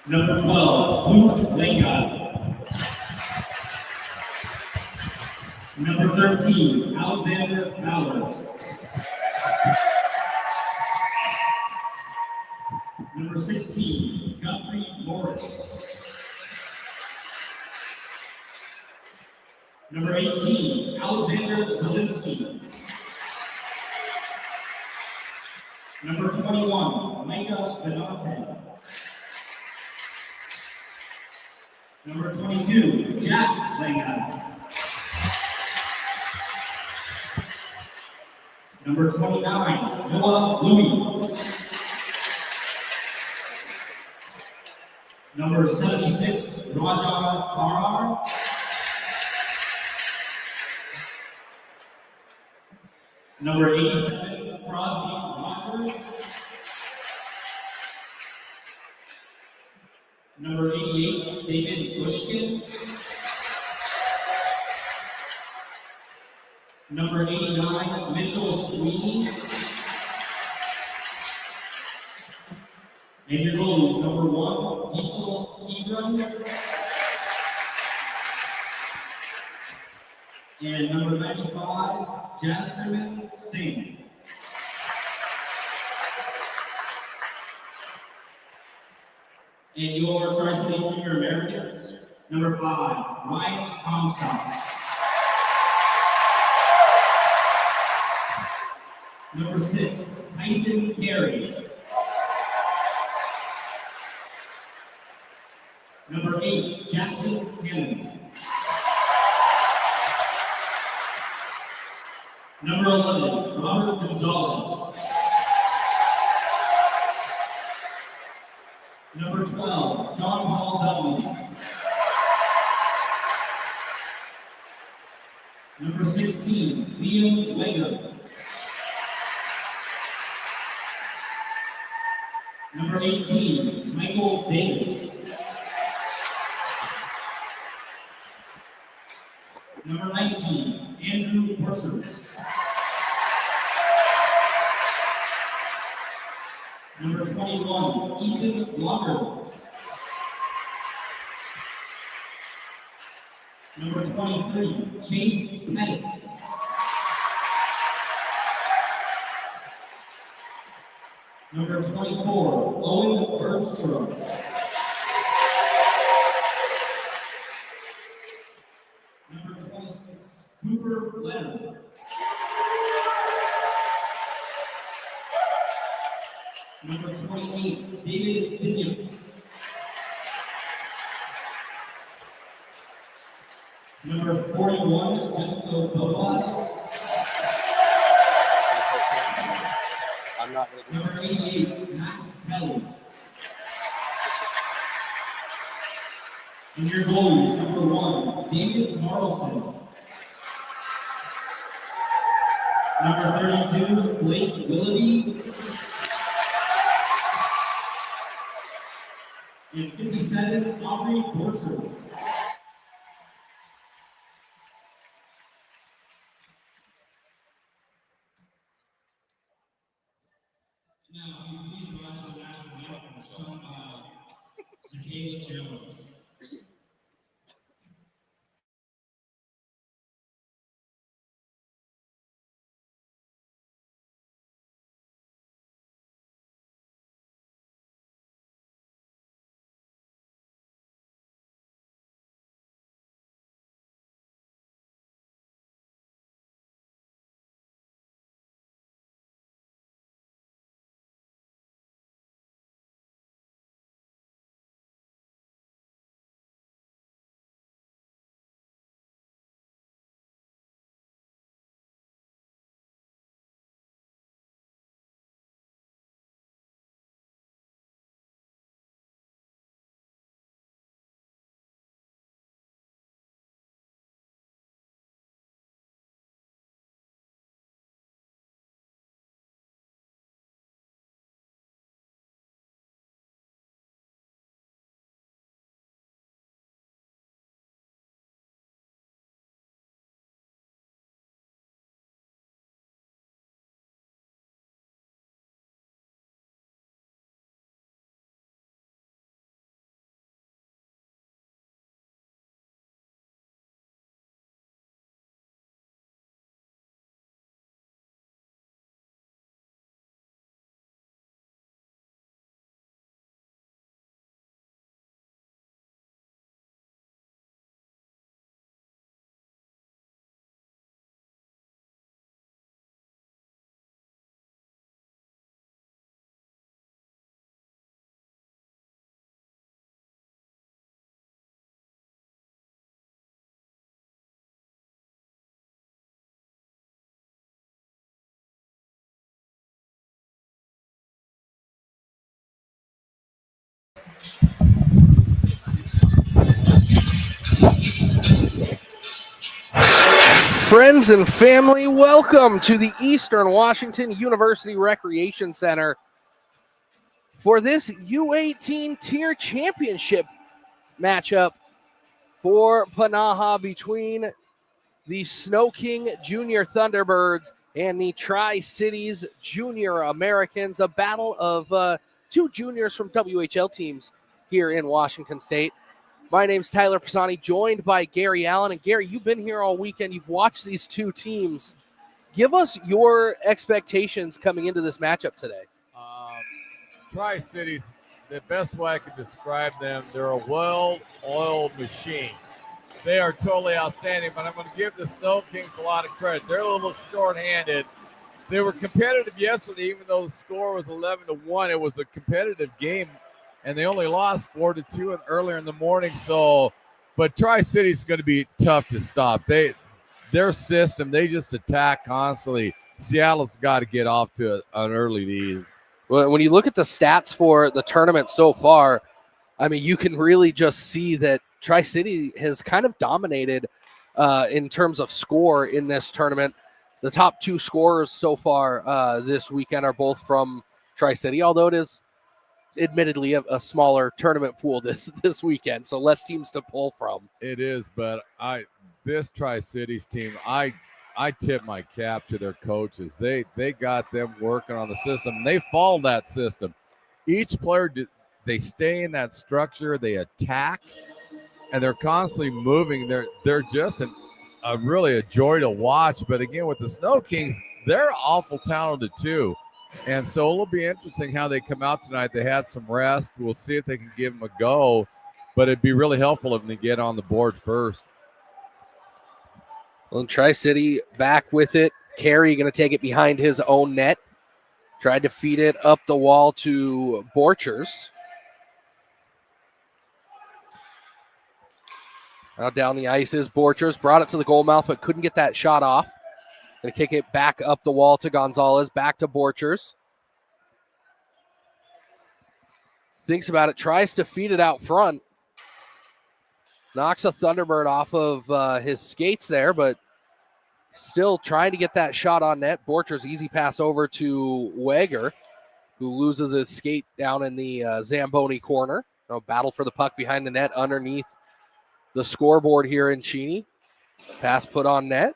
Number 12, Luke Lenga. Number 13, Alexander Ballard. Number 16, Guthrie Morris. Number 18, Alexander Zielinski. Number 21, Micah Benante. Number 22, Jack Lenga. Number 29, Noah Louie. Number 76, Raja Barar. Number 87, Crosby Rogers. Number 88, David Bushkin. Number 89, Mitchell Sweeney. And your goalies, number 1, Diesel Kebron. And number 95, Jasmine Singh. And your Tri-State Junior Americans, number 5, Ryan Comstock. Number 6, Tyson Carey. Number 8, Jackson Hammond. Number 11, Robert Gonzalez. Number 12, John Paul Dudley. Number 16, Liam Wager. Number 18, Michael Davis. Number 19, Andrew Borchers. Number 21, Ethan Locker. Number 23, Chase Pettit. Number 24, Owen Bergstrom. Number 26, Cooper Leonard. Number 28, David Zinnick. Number 41, Jessica Boaz. I'm not going to do Number 88, Max Kelly. And your goalies, number 1, David Carlson. Number 32, Blake Willoughby. And 57, Aubrey Borchers. Now, if you please rise to the national anthem sung by Zakayla Jones. Friends and family, welcome to the Eastern Washington University Recreation Center for this U18 Tier Championship matchup for PNAHA between the Snow King Junior Thunderbirds and the Tri-Cities Junior Americans, a battle of two juniors from WHL teams here in Washington State. My name's Tyler Pisani, joined by Gary Allen. And Gary, you've been here all weekend. You've watched these two teams. Give us your expectations coming into this matchup today. Tri-Cities, the best way I can describe them, they're a well-oiled machine. They are totally outstanding, but I'm going to give the Snow Kings a lot of credit. They're a little short-handed. They were competitive yesterday, even though the score was 11-1. It was a competitive game, and they only lost 4-2 earlier in the morning. So, but Tri-Cities is going to be tough to stop. Their system, they just attack constantly. Seattle's got to get off to an early lead. Well, when you look at the stats for the tournament so far, I mean, you can really just see that Tri-City has kind of dominated in terms of score in this tournament. The top two scorers so far this weekend are both from Tri-City, although it is admittedly a smaller tournament pool this weekend, so less teams to pull from. It is, but this Tri-Cities team, I tip my cap to their coaches. They got them working on the system. They follow that system. Each player, they stay in that structure. They attack, and they're constantly moving. They're just really a joy to watch. But again, with the Snow Kings, they're awful talented too. And so it'll be interesting how they come out tonight. They had some rest. We'll see if they can give them a go. But it'd be really helpful if they get on the board first. Well, Tri-City back with it. Carey going to take it behind his own net. Tried to feed it up the wall to Borchers. Now down the ice is Borchers. Brought it to the goal mouth, but couldn't get that shot off. Going to kick it back up the wall to Gonzalez. Back to Borchers. Thinks about it. Tries to feed it out front. Knocks a Thunderbird off of his skates there, but still trying to get that shot on net. Borchers easy pass over to Wager, who loses his skate down in the Zamboni corner. No battle for the puck behind the net underneath the scoreboard here in Cheney. Pass put on net.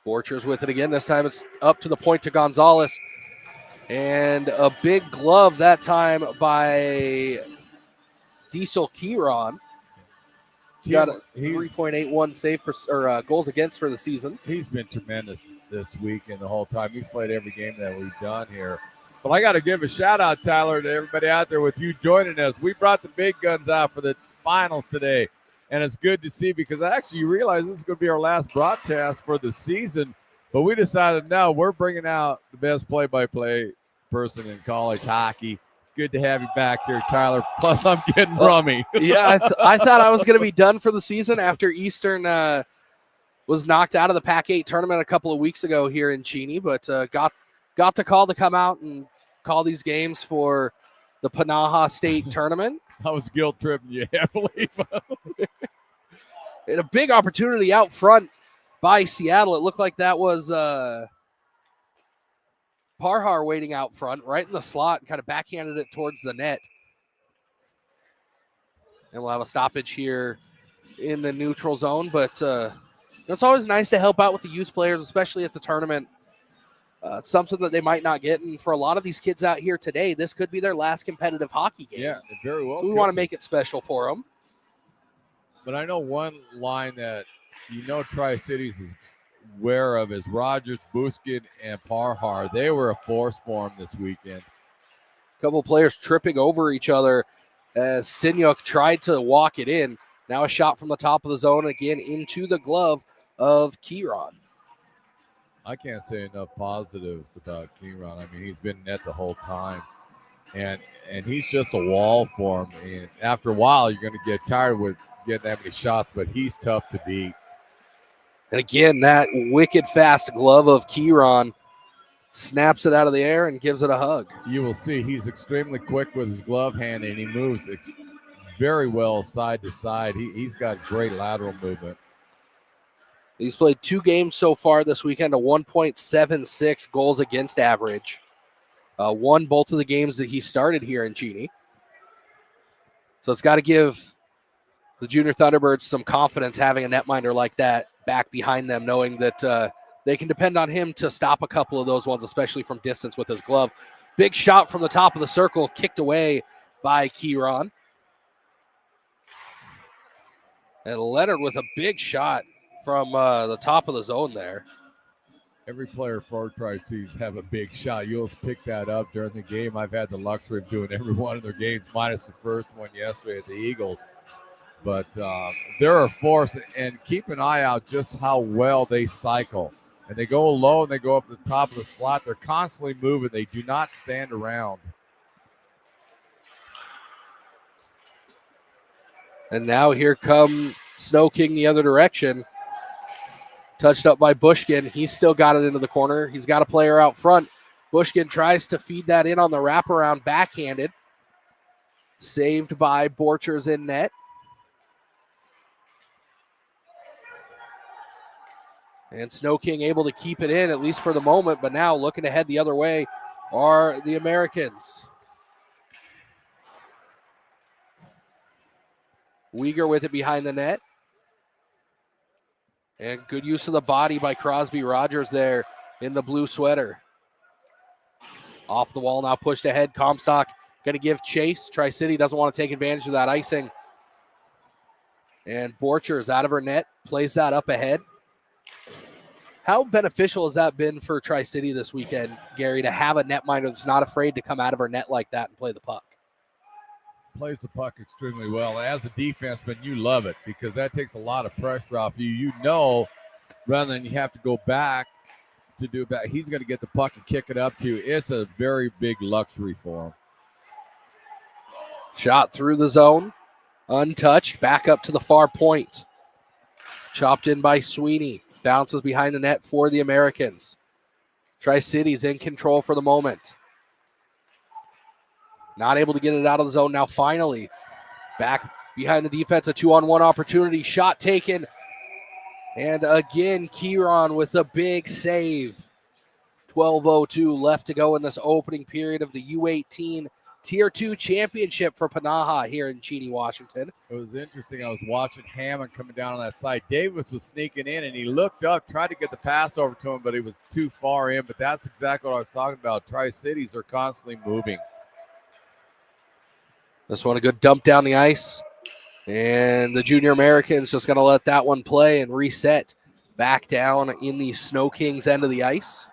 Borchers with it again. This time it's up to the point to Gonzalez. And a big glove that time by Diesel Kieron. He got a 3.81 save for goals against for the season. He's been tremendous this week and the whole time. He's played every game that we've done here. But I got to give a shout out, Tyler, to everybody out there with you joining us. We brought the big guns out for the finals today, and it's good to see because actually you realize this is going to be our last broadcast for the season. But we decided, no, we're bringing out the best play-by-play person in college hockey. Good to have you back here, Tyler. Plus, I'm getting rummy. Yeah, I thought I was going to be done for the season after Eastern was knocked out of the Pac-8 tournament a couple of weeks ago here in Cheney, but got the call to come out and call these games for the PNAHA State tournament. I was guilt-tripping you heavily. And a big opportunity out front by Seattle. It looked like that was Parhar waiting out front, right in the slot, and kind of backhanded it towards the net. And we'll have a stoppage here in the neutral zone. But it's always nice to help out with the youth players, especially at the tournament. It's something that they might not get. And for a lot of these kids out here today, this could be their last competitive hockey game. Yeah, very well. So we want to make it special for them. But I know one line that Tri-Cities is aware of is Rogers, Buskin, and Parhar. They were a force for him this weekend. A couple of players tripping over each other as Sinyuk tried to walk it in. Now a shot from the top of the zone again into the glove of Kieron. I can't say enough positives about Kieron. I mean, he's been net the whole time. And he's just a wall for him. And after a while, you're going to get tired with getting that many shots, but he's tough to beat. And again, that wicked fast glove of Kieron snaps it out of the air and gives it a hug. You will see he's extremely quick with his glove hand, and he moves very well side to side. He's got great lateral movement. He's played 2 games so far this weekend, a 1.76 goals against average. Won both of the games that he started here in Cheney. So it's got to give the Junior Thunderbirds some confidence having a netminder like that back behind them, knowing that they can depend on him to stop a couple of those ones, especially from distance with his glove. Big shot from the top of the circle, kicked away by Kieran. And Leonard with a big shot from the top of the zone there. Every player for Tri-Cities have a big shot. You'll pick that up during the game. I've had the luxury of doing every one of their games, minus the first one yesterday at the Eagles. But they're a force, and keep an eye out just how well they cycle. And they go low and they go up to the top of the slot. They're constantly moving. They do not stand around. And now here come Snow King the other direction. Touched up by Bushkin. He's still got it into the corner. He's got a player out front. Bushkin tries to feed that in on the wraparound backhanded. Saved by Borchers in net. And Snow King able to keep it in, at least for the moment, but now looking to head the other way are the Americans. Uyghur with it behind the net. And good use of the body by Crosby Rogers there in the blue sweater. Off the wall now, pushed ahead. Comstock going to give chase. Tri-City doesn't want to take advantage of that icing. And Borchers out of her net, plays that up ahead. How beneficial has that been for Tri-City this weekend, Gary, to have a netminder that's not afraid to come out of her net like that and play the puck? Plays the puck extremely well. As a defenseman, you love it because that takes a lot of pressure off you. You know, rather than you have to go back to do that, he's going to get the puck and kick it up to you. It's a very big luxury for him. Shot through the zone, untouched, back up to the far point. Chopped in by Sweeney. Bounces behind the net for the Americans. Tri-City's in control for the moment. Not able to get it out of the zone now. Finally, back behind the defense, a 2-on-1 opportunity. Shot taken. And again, Kieran with a big save. 12:02 left to go in this opening period of the U18 Tier 2 Championship for PNAHA here in Cheney, Washington. It was interesting. I was watching Hammond coming down on that side. Davis was sneaking in, and he looked up, tried to get the pass over to him, but he was too far in. But that's exactly what I was talking about. Tri-Cities are constantly moving. This one a good dump down the ice. And the Junior Americans just going to let that one play and reset back down in the Snow Kings end of the ice.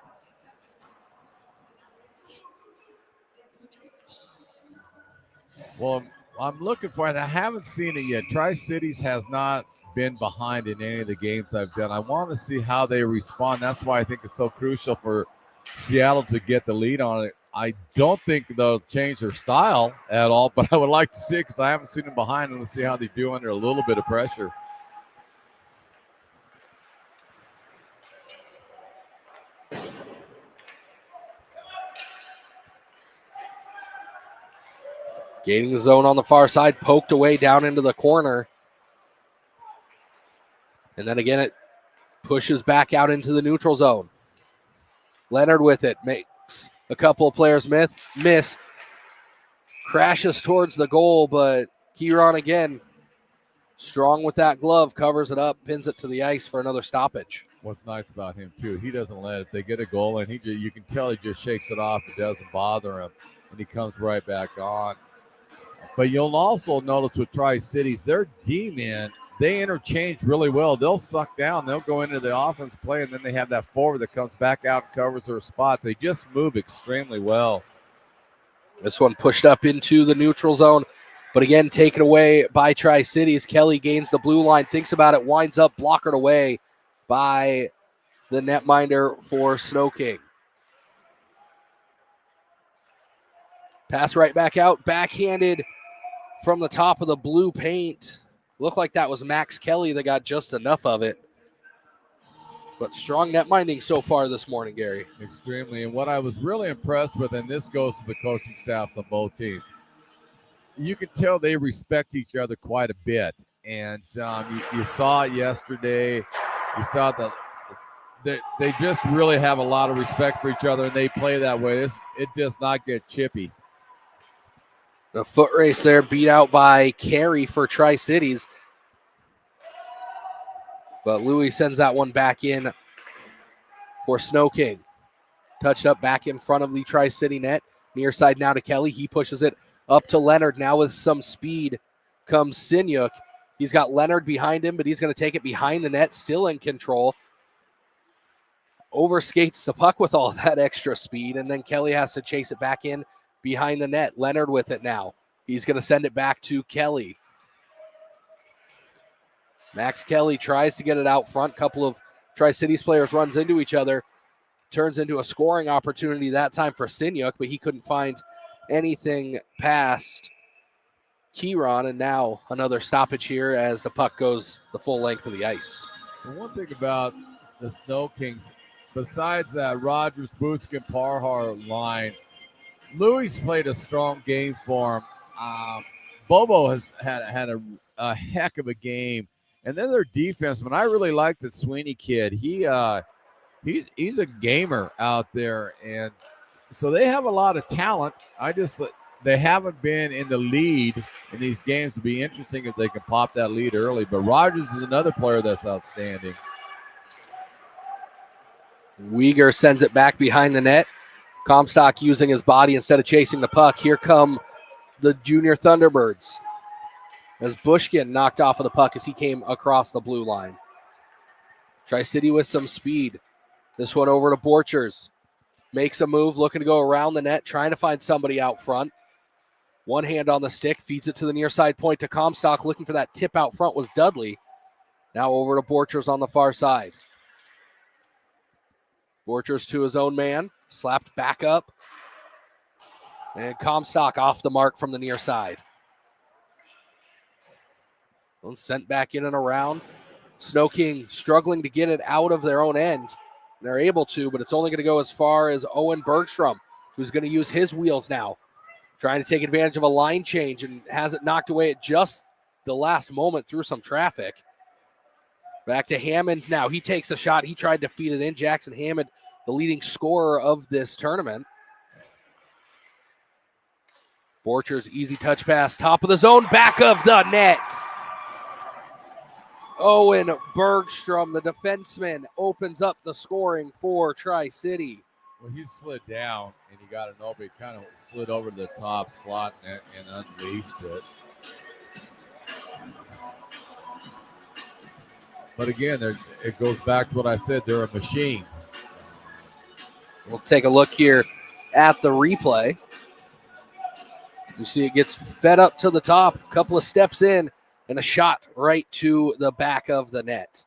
Well, I'm looking for it. I haven't seen it yet. Tri-Cities has not been behind in any of the games I've done. I want to see how they respond. That's why I think it's so crucial for Seattle to get the lead on it. I don't think they'll change their style at all, but I would like to see it because I haven't seen them behind and let's see how they do under a little bit of pressure. Gaining the zone on the far side, poked away down into the corner. And then again, it pushes back out into the neutral zone. Leonard with it, makes a couple of players miss. Crashes towards the goal, but Kieran again, strong with that glove, covers it up, pins it to the ice for another stoppage. What's nice about him, too, he doesn't let it. They get a goal, and you can tell he just shakes it off. It doesn't bother him, and he comes right back on. But you'll also notice with Tri-Cities, their D-men, they interchange really well. They'll suck down. They'll go into the offense play, and then they have that forward that comes back out and covers their spot. They just move extremely well. This one pushed up into the neutral zone, but again, taken away by Tri-Cities. Kelly gains the blue line, thinks about it, winds up blockered away by the netminder for Snow King. Pass right back out, backhanded from the top of the blue paint. Looked like that was Max Kelly that got just enough of it. But strong net minding so far this morning, Gary. Extremely. And what I was really impressed with, and this goes to the coaching staffs on both teams, you can tell they respect each other quite a bit. And you saw it yesterday. You saw they just really have a lot of respect for each other, and they play that way. It does not get chippy. The foot race there, beat out by Carey for Tri-Cities. But Louis sends that one back in for Snow King. Touched up back in front of the Tri-City net. Near side now to Kelly. He pushes it up to Leonard. Now with some speed comes Sinyuk. He's got Leonard behind him, but he's going to take it behind the net, still in control. Overskates the puck with all that extra speed, and then Kelly has to chase it back in behind the net. Leonard with it now. He's going to send it back to Kelly. Max Kelly tries to get it out front. Couple of Tri-Cities players runs into each other. Turns into a scoring opportunity that time for Sinyuk, but he couldn't find anything past Kieran, and now another stoppage here as the puck goes the full length of the ice. And one thing about the Snow Kings, besides that Rogers, Buskin, Parhar line, Louis played a strong game for him. Bobo has had a heck of a game. And then their defenseman, I really like the Sweeney kid. He's a gamer out there, and so they have a lot of talent. They haven't been in the lead in these games. It'd be interesting if they can pop that lead early. But Rogers is another player that's outstanding. Uyghur sends it back behind the net. Comstock using his body instead of chasing the puck. Here come the Junior Thunderbirds as Bushkin knocked off of the puck as he came across the blue line. Tri-City with some speed. This one over to Borchers. Makes a move, looking to go around the net, trying to find somebody out front. One hand on the stick, feeds it to the near side point to Comstock. Looking for that tip out front was Dudley. Now over to Borchers on the far side. Borchers to his own man, slapped back up. And Comstock off the mark from the near side. One sent back in and around. Snow King struggling to get it out of their own end. They're able to, but it's only going to go as far as Owen Bergstrom, who's going to use his wheels now. Trying to take advantage of a line change and has it knocked away at just the last moment through some traffic. Back to Hammond now. He takes a shot. He tried to feed it in. Jackson Hammond, the leading scorer of this tournament. Borchers, easy touch pass. Top of the zone, back of the net. Owen Bergstrom, the defenseman, opens up the scoring for Tri-City. Well, he slid down, and he got an open. He kind of slid over to the top slot and unleashed it. But again, it goes back to what I said. They're a machine. We'll take a look here at the replay. You see it gets fed up to the top, a couple of steps in, and a shot right to the back of the net.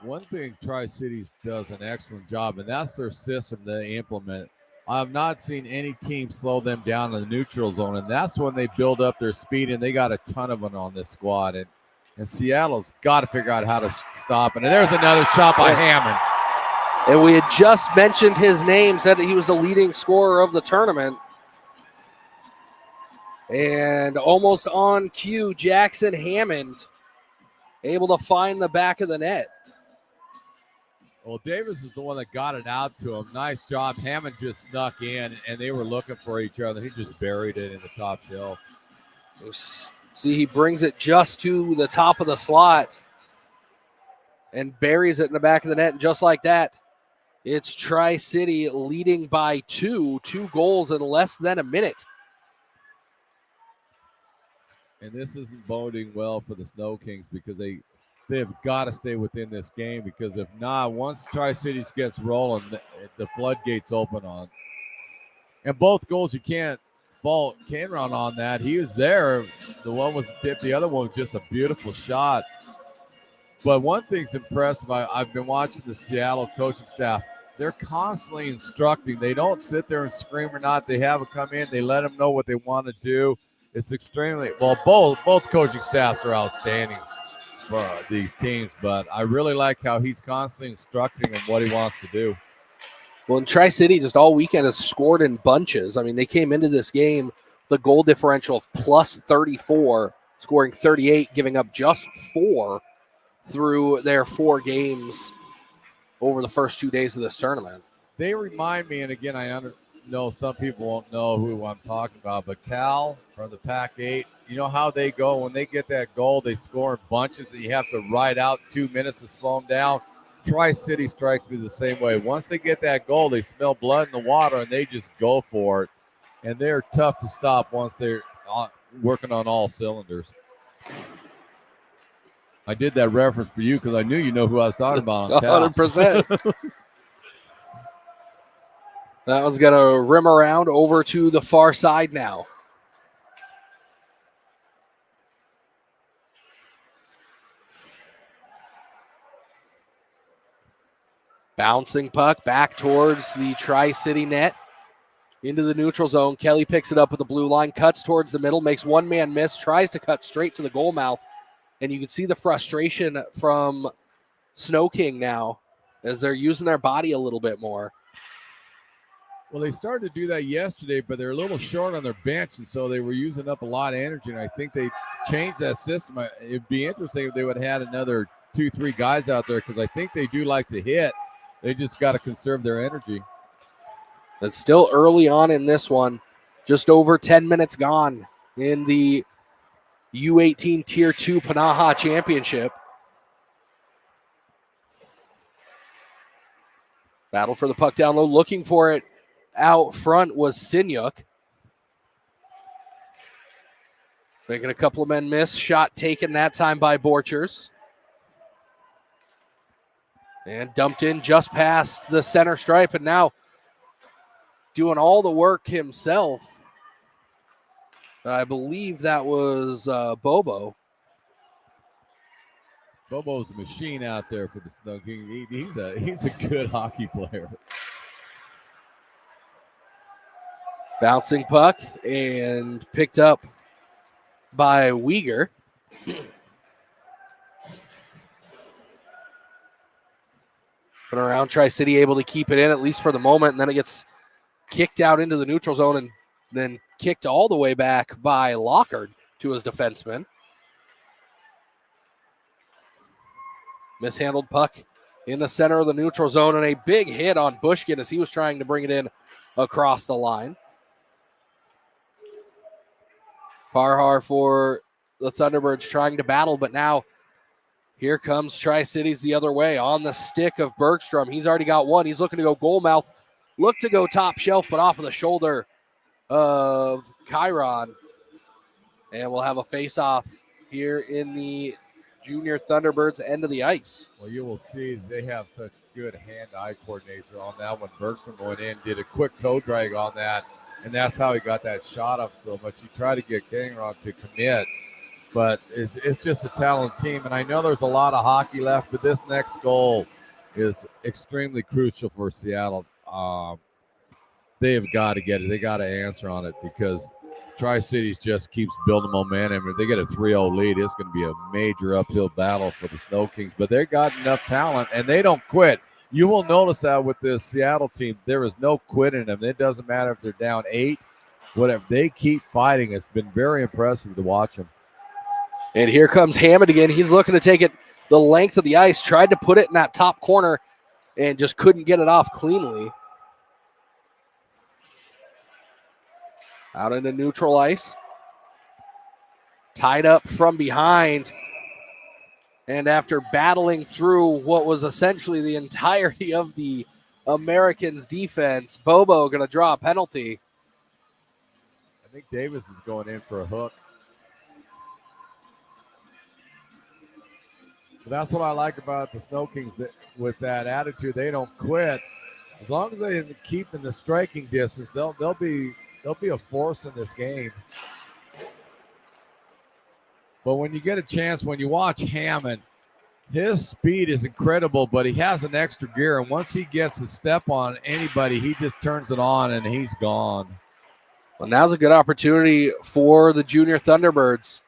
One thing Tri-Cities does an excellent job, and that's their system they implement. I have not seen any team slow them down in the neutral zone, and that's when they build up their speed, and they got a ton of them on this squad. And Seattle's got to figure out how to stop it. And there's another shot by Hammond. And we had just mentioned his name, said that he was the leading scorer of the tournament. And almost on cue, Jackson Hammond able to find the back of the net. Well, Davis is the one that got it out to him. Nice job. Hammond just snuck in, and they were looking for each other. He just buried it in the top shelf. See, he brings it just to the top of the slot and buries it in the back of the net. And just like that, it's Tri-City leading by two goals in less than a minute. And this isn't boding well for the Snow Kings because they've got to stay within this game, because if not, once Tri-Cities gets rolling, the floodgates open on. And both goals, you can't fault Cameron on that. He was there. The one was tipped. The other one was just a beautiful shot. But one thing's impressive. I've been watching the Seattle coaching staff. They're constantly instructing. They don't sit there and scream or not. They have it come in. They let them know what they want to do. It's extremely well. Both coaching staffs are outstanding for these teams, but I really like how he's constantly instructing them what he wants to do. Well, in Tri-City, just all weekend has scored in bunches. I mean, they came into this game with a goal differential of plus 34, scoring 38, giving up just 4 through their 4 games over the first 2 days of this tournament. They remind me, and again, know some people won't know who I'm talking about, but Cal from the Pac-8, you know how they go when they get that goal, they score in bunches, and you have to ride out 2 minutes to slow them down. Tri-City strikes me the same way. Once they get that goal, they smell blood in the water, and they just go for it. And they're tough to stop once they're working on all cylinders. I did that reference for you because I knew you know who I was talking about. 100%. That one's going to rim around over to the far side now. Bouncing puck back towards the Tri-City net. Into the neutral zone. Kelly picks it up with the blue line, cuts towards the middle, makes one man miss, tries to cut straight to the goal mouth. And you can see the frustration from Snow King now as they're using their body a little bit more. Well, they started to do that yesterday, but they're a little short on their bench, and so they were using up a lot of energy, and I think they changed that system. It'd be interesting if they would have had another 2-3 guys out there because I think they do like to hit. They just got to conserve their energy. It's still early on in this one. Just over 10 minutes gone in the U18 Tier 2 PNAHA Championship. Battle for the puck down low. Looking for it out front was Sinyuk. Making a couple of men miss. Shot taken that time by Borchers. And dumped in just past the center stripe. And now doing all the work himself. I believe that was Bobo. Bobo's a machine out there for the Snow King. He's a good hockey player. Bouncing puck and picked up by Uyghur. But around Tri-City able to keep it in, at least for the moment, and then it gets kicked out into the neutral zone and then kicked all the way back by Lockard to his defenseman. Mishandled puck in the center of the neutral zone, and a big hit on Bushkin as he was trying to bring it in across the line. Parhar for the Thunderbirds trying to battle, but now here comes Tri-Cities the other way on the stick of Bergstrom. He's already got one. He's looking to go goal mouth. Look to go top shelf, but off of the shoulder of Chiron. And we'll have a face-off here in the Junior Thunderbirds end of the ice. Well, you will see they have such good hand-eye coordination on that one. Bergstrom went in, did a quick toe drag on that, and that's how he got that shot up so much. He tried to get Kangaroo to commit, but it's just a talented team. And I know there's a lot of hockey left, but this next goal is extremely crucial for Seattle. They have got to get it. They got to answer on it because Tri-Cities just keeps building momentum. If they get a 3-0 lead, it's going to be a major uphill battle for the Snow Kings. But they've got enough talent, and they don't quit. You will notice that with this Seattle team, there is no quit in them. It doesn't matter if they're down 8, whatever. They keep fighting. It's been very impressive to watch them. And here comes Hammond again. He's looking to take it the length of the ice, tried to put it in that top corner, and just couldn't get it off cleanly. Out into neutral ice. Tied up from behind. And after battling through what was essentially the entirety of the Americans' defense, Bobo going to draw a penalty. I think Davis is going in for a hook. But that's what I like about the Snow Kings. That with that attitude, they don't quit. As long as they keep in the striking distance, they'll be a force in this game. But when you get a chance, when you watch Hammond, his speed is incredible, but he has an extra gear. And once he gets a step on anybody, he just turns it on and he's gone. Well, now's a good opportunity for the Junior Thunderbirds.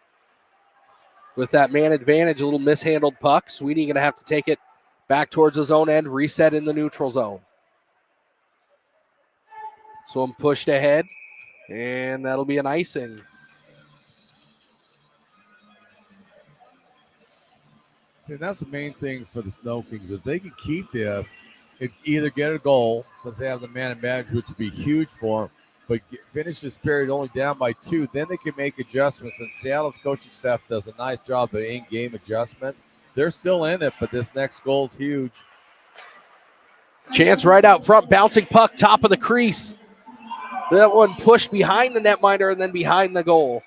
With that man advantage, a little mishandled puck. Sweeney going to have to take it back towards his own end, reset in the neutral zone. So I'm pushed ahead, and that'll be an icing. See, that's the main thing for the Snow Kings. If they can keep this, it either get a goal since they have the man advantage, which would be huge for them, but finish this period only down by 2, then they can make adjustments. And Seattle's coaching staff does a nice job of in-game adjustments. They're still in it, but this next goal is huge. Chance right out front, bouncing puck, top of the crease. That one pushed behind the netminder and then behind the goal.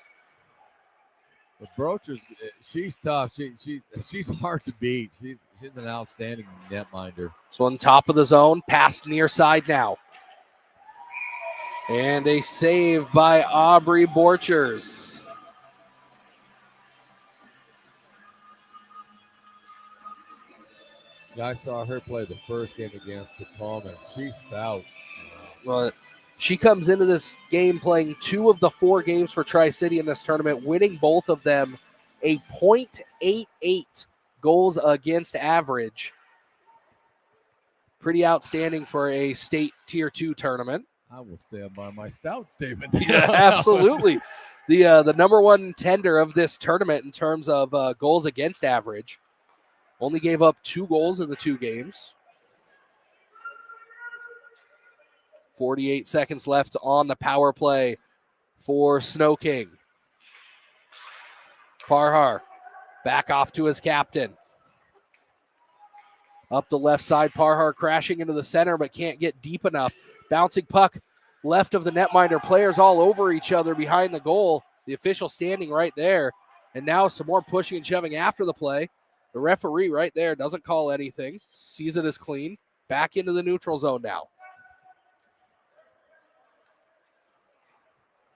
The Brochers, she's tough. She's hard to beat. She's an outstanding netminder. So on top of the zone, pass near side now. And a save by Aubrey Borchers. I saw her play the first game against Tacoma. She's stout. Well, she comes into this game playing 2 of the 4 games for Tri-City in this tournament, winning both of them, a .88 goals against average. Pretty outstanding for a state tier 2 tournament. I will stand by my stout statement. Yeah, absolutely. The number 1 tender of this tournament in terms of goals against average. Only gave up 2 goals in the 2 games. 48 seconds left on the power play for Snow King. Parhar back off to his captain. Up the left side, Parhar crashing into the center but can't get deep enough. Bouncing puck left of the netminder. Players all over each other behind the goal. The official standing right there. And now some more pushing and shoving after the play. The referee right there doesn't call anything. Sees it as clean. Back into the neutral zone now.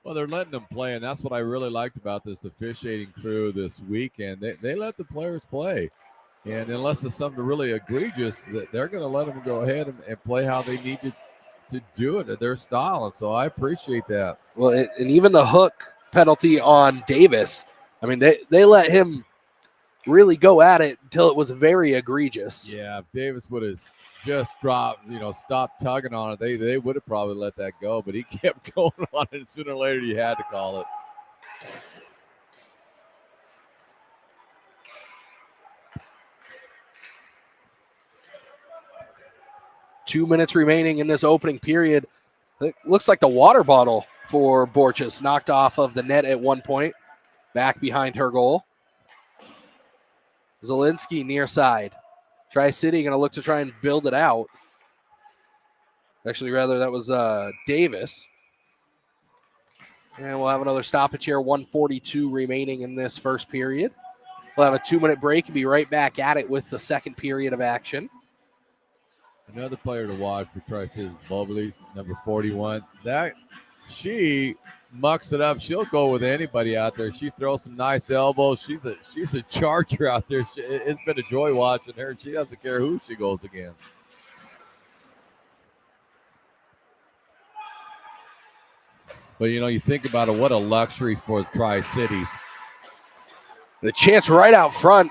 Well, they're letting them play, and that's what I really liked about this officiating crew this weekend. They let the players play. And unless it's something really egregious, they're going to let them go ahead and play how they need to do it at their style. And so I appreciate that. Well, and even the hook penalty on Davis, I mean, they let him really go at it until it was very egregious. Yeah, if Davis would have just dropped, stopped tugging on it, they would have probably let that go. But he kept going on it, and sooner or later you had to call it. Two minutes remaining in this opening period. It looks like the water bottle for Borchers knocked off of the net at one point. Back behind her goal. Zielinski near side. Tri-City going to look to try and build it out. Actually, rather, that was Davis. And we'll have another stoppage here. 1:42 remaining in this first period. We'll have a 2-minute break and be right back at it with the second period of action. Another player to watch for Tri-City is Mobley's number 41. She mucks it up. She'll go with anybody out there. She throws some nice elbows. She's a charger out there. It's been a joy watching her. She doesn't care who she goes against. But, you think about it, what a luxury for Tri-Cities. The chance right out front.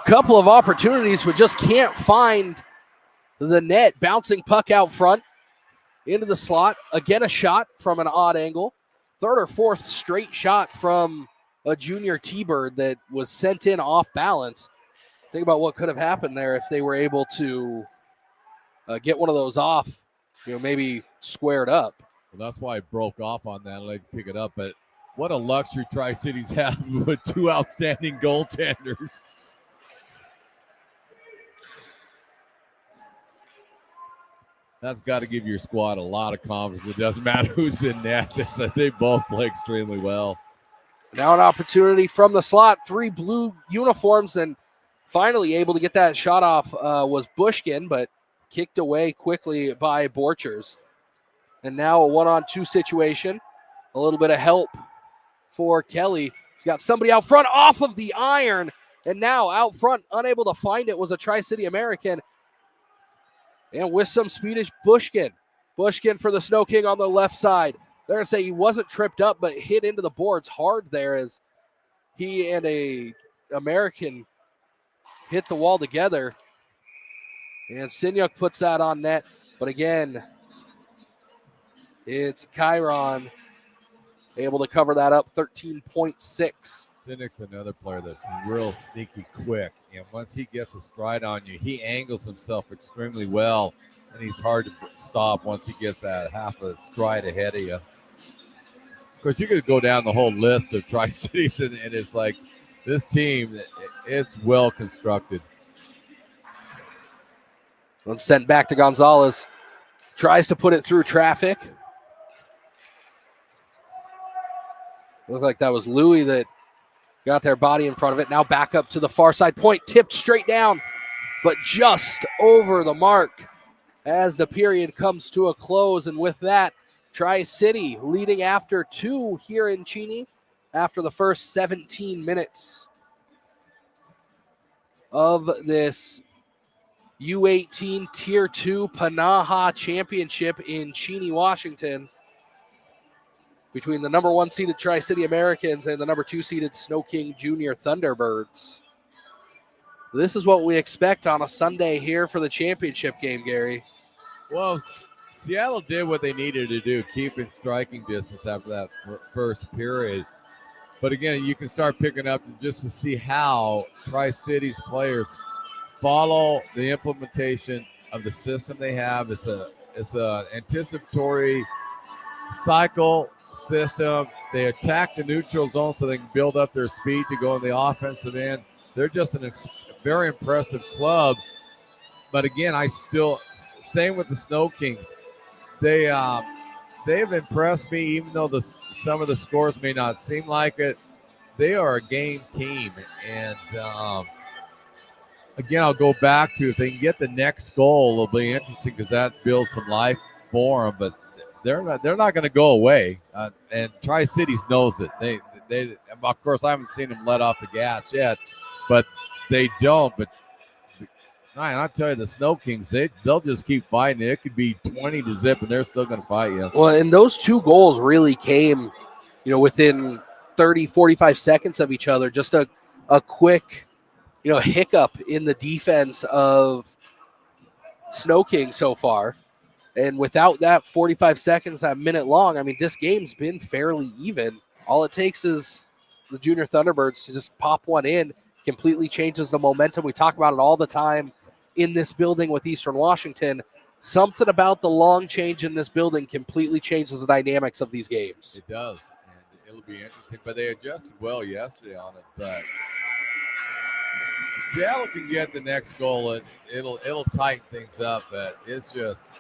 Couple of opportunities, but just can't find the net. Bouncing puck out front into the slot. Again, a shot from an odd angle. Third or fourth straight shot from a junior T-Bird that was sent in off balance. Think about what could have happened there if they were able to get one of those off, maybe squared up. Well, that's why I broke off on that. I like to pick it up. But what a luxury Tri-Cities have with 2 outstanding goaltenders. That's got to give your squad a lot of confidence. It doesn't matter who's in net. They both play extremely well. Now an opportunity from the slot. 3 blue uniforms, and finally able to get that shot off was Bushkin, but kicked away quickly by Borchers. And now a 1-on-2 situation. A little bit of help for Kelly. He's got somebody out front off of the iron, and now out front, unable to find it, was a Tri-City American. And with some speed, Bushkin. Bushkin for the Snow King on the left side. They're going to say he wasn't tripped up, but hit into the boards hard there as he and a American hit the wall together. And Sinyuk puts that on net. But again, It's Chiron able to cover that up, 13.6. Sinnick's another player that's real sneaky quick. And once he gets a stride on you, he angles himself extremely well. And he's hard to stop once he gets that half a stride ahead of you. Of course, you could go down the whole list of Tri-Cities, and it's like this team, it's well constructed. And sent back to Gonzalez. Tries to put it through traffic. Looked like that was Louis that got their body in front of it. Now back up to the far side. Point tipped straight down, but just over the mark as the period comes to a close. And with that, Tri-City leading after 2 here in Cheney after the first 17 minutes of this U18 Tier 2 PNAHA Championship in Cheney, Washington, between the number 1 seeded Tri-City Americans and the number 2 seeded Snow King Junior Thunderbirds. This is what we expect on a Sunday here for the championship game, Gary. Well, Seattle did what they needed to do, keep in striking distance after that first period. But again, you can start picking up just to see how Tri-City's players follow the implementation of the system they have. It's an anticipatory cycle system. They attack the neutral zone so they can build up their speed to go in the offensive end. They're just a very impressive club. But again, same with the Snow Kings. They've impressed me, even though some of the scores may not seem like it. They are a game team, and again, I'll go back to if they can get the next goal, it'll be interesting because that builds some life for them. But they're not going to go away, and Tri-Cities knows it. They of course I haven't seen them let off the gas yet, but they don't. But man, I tell you, the Snow Kings, they'll just keep fighting. It could be 20-0, and they're still going to fight you. Well, and those 2 goals really came, within 30, 45 seconds of each other. Just a quick, hiccup in the defense of Snow King so far. And without that 45 seconds, that minute long, I mean, this game's been fairly even. All it takes is the Junior Thunderbirds to just pop one in, completely changes the momentum. We talk about it all the time in this building with Eastern Washington. Something about the long change in this building completely changes the dynamics of these games. It does, and it'll be interesting. But they adjusted well yesterday on it. But if Seattle can get the next goal, it'll tighten things up. But it's just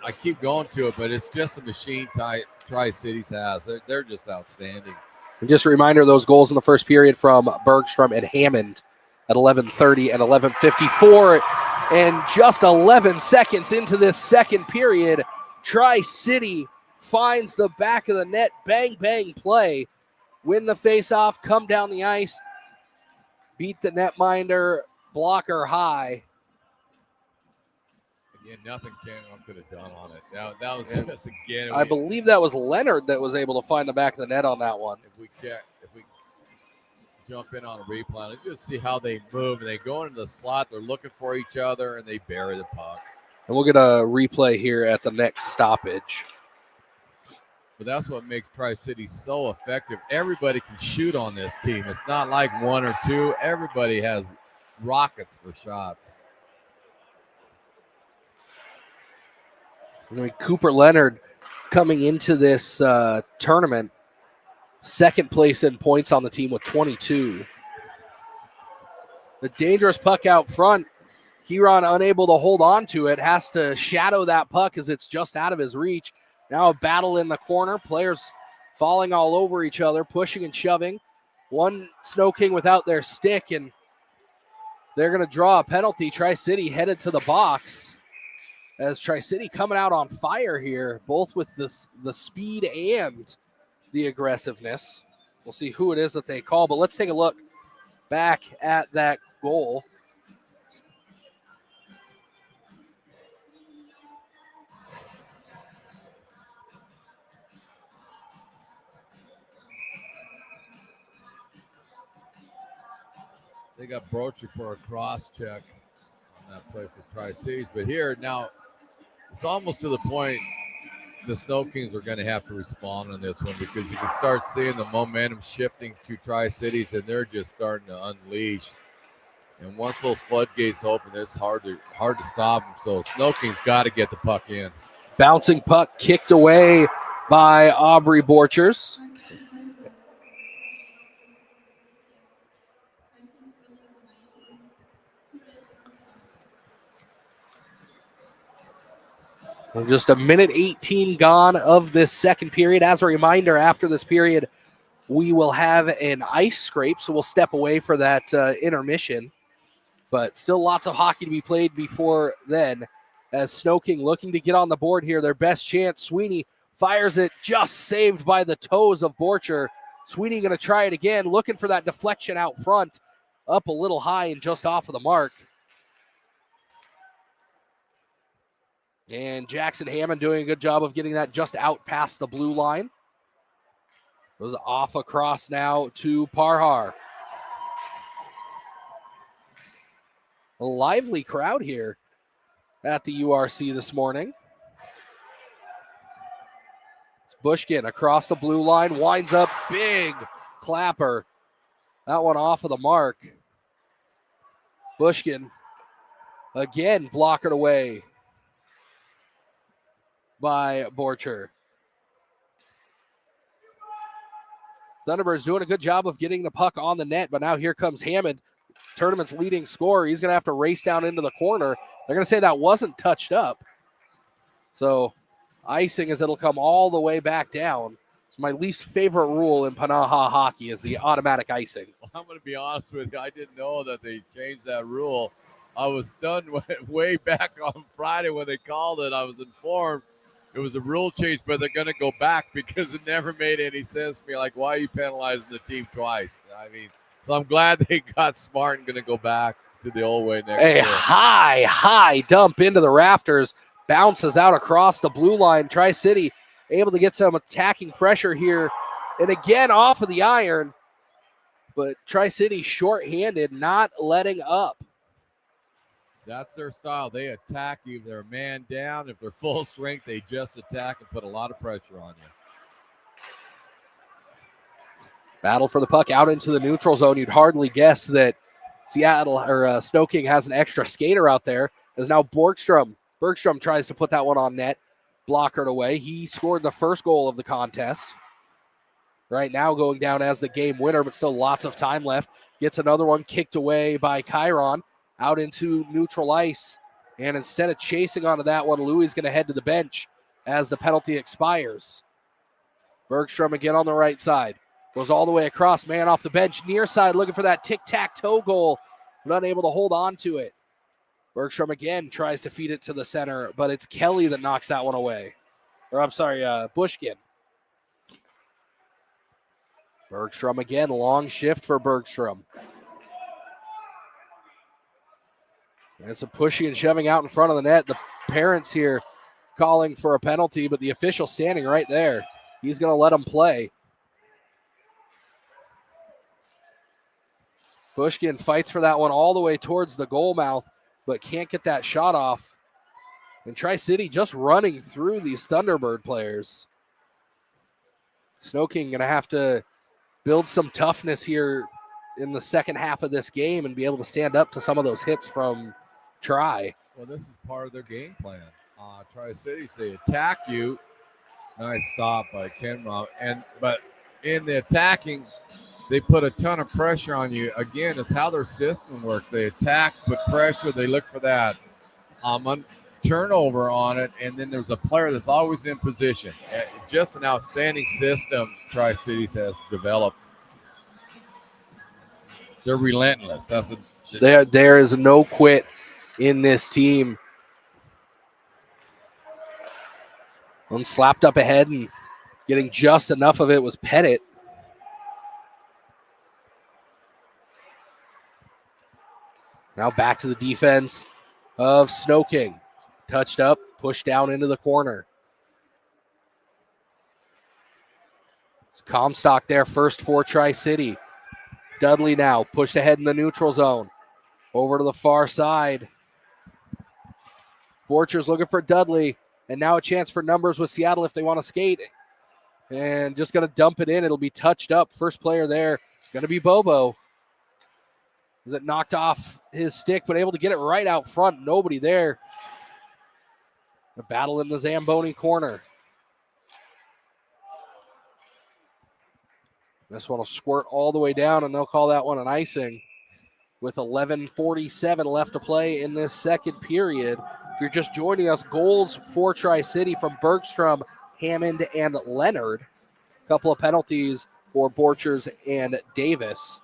I keep going to it, but it's just a machine type Tri-Cities has. They're just outstanding. And just a reminder, those goals in the first period from Bergstrom and Hammond at 11:30 and 11:54. And just 11 seconds into this second period, Tri-City finds the back of the net. Bang, bang play. Win the faceoff, come down the ice, beat the netminder, blocker high. Again, nothing Cameron could have done on it. That was just, again. I believe that was Leonard that was able to find the back of the net on that one. If we jump in on a replay, and just see how they move, and they go into the slot, they're looking for each other, and they bury the puck. And we'll get a replay here at the next stoppage. But that's what makes Tri-City so effective. Everybody can shoot on this team. It's not like 1 or 2. Everybody has rockets for shots. I mean, Cooper Leonard coming into this tournament, second place in points on the team with 22. The dangerous puck out front. Kieran unable to hold on to it, has to shadow that puck as it's just out of his reach. Now a battle in the corner. Players falling all over each other, pushing and shoving. One Snow King without their stick, and they're going to draw a penalty. Tri-City headed to the box. As Tri-City coming out on fire here, both with the speed and the aggressiveness. We'll see who it is that they call, but let's take a look back at that goal. They got Brocher for a cross check on that play for Tri-Cities. But here now, it's almost to the point the Snow Kings are going to have to respond on this one because you can start seeing the momentum shifting to Tri-Cities, and they're just starting to unleash. And once those floodgates open, it's hard to stop them. So Snow Kings got to get the puck in. Bouncing puck kicked away by Aubrey Borchers. Well, just a minute 18 gone of this second period. As a reminder, after this period, we will have an ice scrape, so we'll step away for that intermission. But still lots of hockey to be played before then. As Snow King looking to get on the board here, their best chance. Sweeney fires it, just saved by the toes of Borcher. Sweeney going to try it again, looking for that deflection out front. Up a little high and just off of the mark. And Jackson Hammond doing a good job of getting that just out past the blue line. Goes off across now to Parhar. A lively crowd here at the URC this morning. It's Bushkin across the blue line, winds up, big clapper. That one off of the mark. Bushkin again blockered away by Borcher. Thunderbirds doing a good job of getting the puck on the net, but now here comes Hammond, tournament's leading scorer. He's going to have to race down into the corner. They're going to say that wasn't touched up. So icing as it'll come all the way back down. It's my least favorite rule in PNAHA hockey is the automatic icing. Well, I'm going to be honest with you. I didn't know that they changed that rule. I was stunned way back on Friday when they called it. I was informed it was a rule change, but they're going to go back because it never made any sense to me. Like, why are you penalizing the team twice? I mean, so I'm glad they got smart and going to go back to the old way next year. High dump into the rafters. Bounces out across the blue line. Tri-City able to get some attacking pressure here. And again, off of the iron. But Tri-City shorthanded, not letting up. That's their style. They attack you. If they're a man down, if they're full strength, they just attack and put a lot of pressure on you. Battle for the puck out into the neutral zone. You'd hardly guess that Seattle or Snow King has an extra skater out there. As now Bergstrom tries to put that one on net. Blockered away. He scored the first goal of the contest. Right now going down as the game winner, but still lots of time left. Gets another one kicked away by Chiron. Out into neutral ice. And instead of chasing onto that one, Louis is going to head to the bench as the penalty expires. Bergstrom again on the right side. Goes all the way across, man off the bench. Near side looking for that tic-tac-toe goal. But unable to hold on to it. Bergstrom again tries to feed it to the center, but it's Kelly that knocks that one away. Or I'm sorry, Bushkin. Bergstrom again, long shift for Bergstrom. And some pushing and shoving out in front of the net. The parents here calling for a penalty, but the official standing right there. He's going to let him play. Bushkin fights for that one all the way towards the goal mouth, but can't get that shot off. And Tri-City just running through these Thunderbird players. Snow King going to have to build some toughness here in the second half of this game and be able to stand up to some of those hits from Tri. Well, this is part of their game plan. Tri-Cities, they attack you. Nice stop by Kenma. But in the attacking, they put a ton of pressure on you. Again, it's how their system works. They attack, put pressure, they look for that turnover on it, and then there's a player that's always in position. Just an outstanding system Tri-Cities has developed. They're relentless. There is no quit in this team. One slapped up ahead and getting just enough of it was Pettit. Now back to the defense of Snow King. Touched up, pushed down into the corner. It's Comstock there first for Tri-City. Dudley now pushed ahead in the neutral zone. Over to the far side. Borcher's looking for Dudley. And now a chance for numbers with Seattle if they want to skate. And just going to dump it in. It'll be touched up. First player there going to be Bobo. As it knocked off his stick, but able to get it right out front. Nobody there. A battle in the Zamboni corner. This one will squirt all the way down, and they'll call that one an icing with 11:47 left to play in this second period. If you're just joining us, goals for Tri-City from Bergstrom, Hammond, and Leonard. A couple of penalties for Borchers and Davis.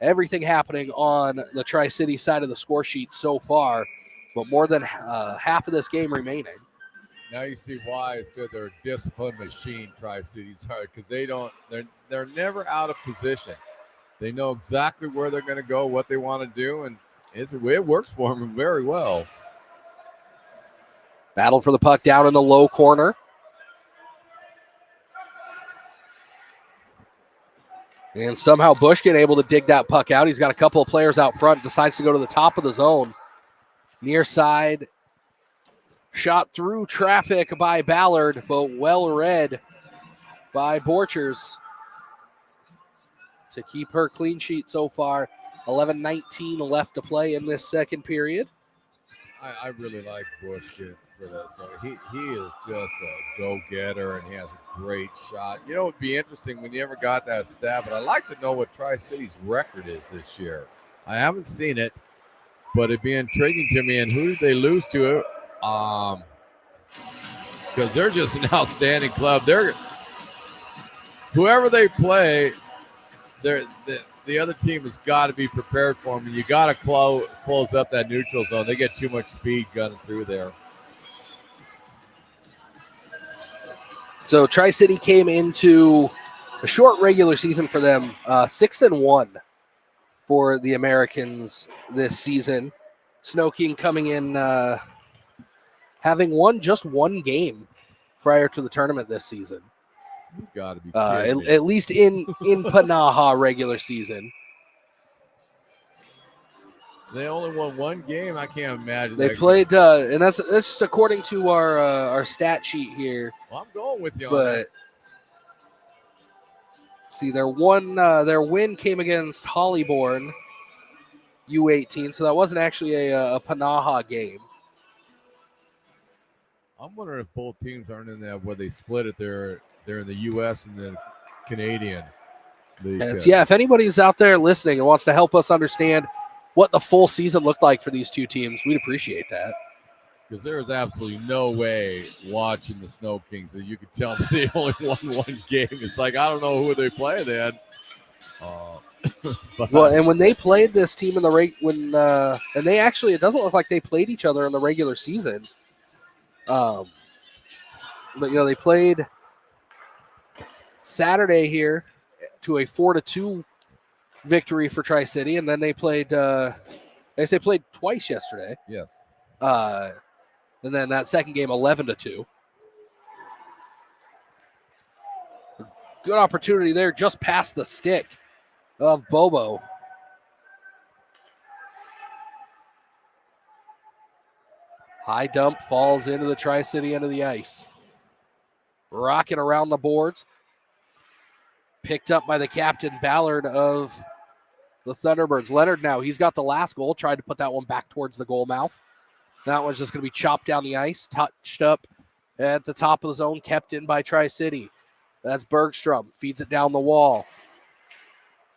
Everything happening on the Tri-City side of the score sheet so far, but more than half of this game remaining. Now you see why I said they're a disciplined machine, Tri-Cities are, because they're never out of position. They know exactly where they're going to go, what they want to do, and it works for them very well. Battle for the puck down in the low corner. And somehow Bushkin able to dig that puck out. He's got a couple of players out front, decides to go to the top of the zone. Near side. Shot through traffic by Ballard, but well read by Borchers to keep her clean sheet so far. 11:19 left to play in this second period. I really like Bushkin for this. So he is just a go-getter, and he has a great shot. You know, it would be interesting when you ever got that stat, but I'd like to know what Tri-City's record is this year. I haven't seen it, but it'd be intriguing to me. And who did they lose to? Because they're just an outstanding club. Whoever they play, the other team has got to be prepared for them, and you got to close up that neutral zone. They get too much speed gunning through there. So Tri-City came into a short regular season for them, 6-1 for the Americans this season. Snow King coming in having won just one game prior to the tournament this season. You got to be kidding me. At least in PNAHA regular season. They only won one game. I can't imagine. They played, and that's just according to our stat sheet here. Well, I'm going with you on But that. see, their win came against Hollyborn U18, so that wasn't actually a PNAHA game. I'm wondering if both teams aren't in that where they split it. They're in the U.S. and the Canadian league. Yeah, if anybody's out there listening and wants to help us understand what the full season looked like for these two teams, we'd appreciate that. Because there is absolutely no way watching the Snow Kings that you could tell that they only won one game. It's like, I don't know who they play then. Well, and when they played this team in the and they actually, it doesn't look like they played each other in the regular season. But they played Saturday here to a 4-2 victory for Tri-City, and then they played. They played twice yesterday. Yes. And then that second game, 11-2. Good opportunity there, just past the stick of Bobo. High dump falls into the Tri-City end of the ice. Rocking around the boards. Picked up by the captain, Ballard of the Thunderbirds. Leonard now, he's got the last goal. Tried to put that one back towards the goal mouth. That one's just going to be chopped down the ice. Touched up at the top of the zone. Kept in by Tri-City. That's Bergstrom. Feeds it down the wall.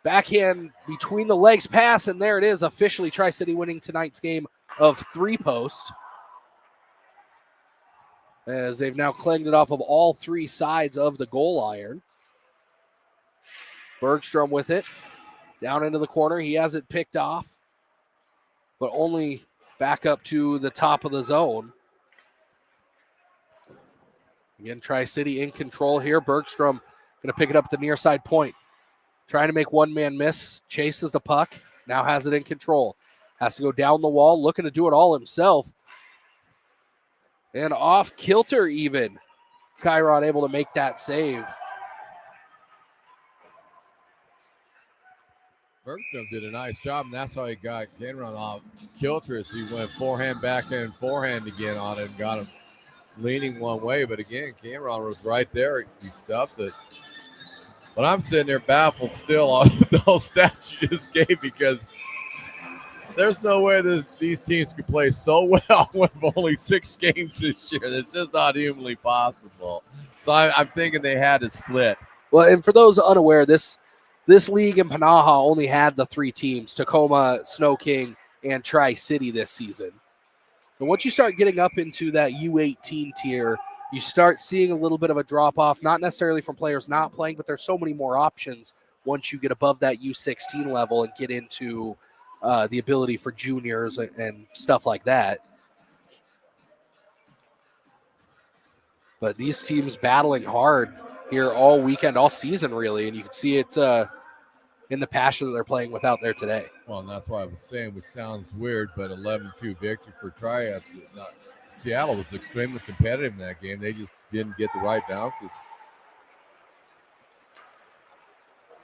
Backhand between the legs pass, and there it is. Officially Tri-City winning tonight's game of 3-post. As they've now claimed it off of all three sides of the goal iron. Bergstrom with it. Down into the corner. He has it picked off. But only back up to the top of the zone. Again, Tri-City in control here. Bergstrom going to pick it up at the near side point. Trying to make one man miss. Chases the puck. Now has it in control. Has to go down the wall. Looking to do it all himself. And off kilter even. Chiron able to make that save. Bergstrom did a nice job, and that's how he got Kenron off kilter. He went forehand, backhand, forehand again on it and got him leaning one way, but again, Cameron was right there. He stuffs it. But I'm sitting there baffled still on those stats you just gave, because there's no way these teams could play so well with only 6 games this year. It's just not humanly possible. So I'm thinking they had to split. Well, and for those unaware, this league in PNAHA only had the 3 teams, Tacoma, Snow King, and Tri-City this season. And once you start getting up into that U18 tier, you start seeing a little bit of a drop-off, not necessarily from players not playing, but there's so many more options once you get above that U16 level and get into the ability for juniors and stuff like that. But these teams battling hard here all weekend, all season, really, and you can see it in the passion that they're playing without there today. Well, and that's why I was saying, which sounds weird, but 11-2 victory for Triads. Seattle was extremely competitive in that game. They just didn't get the right bounces.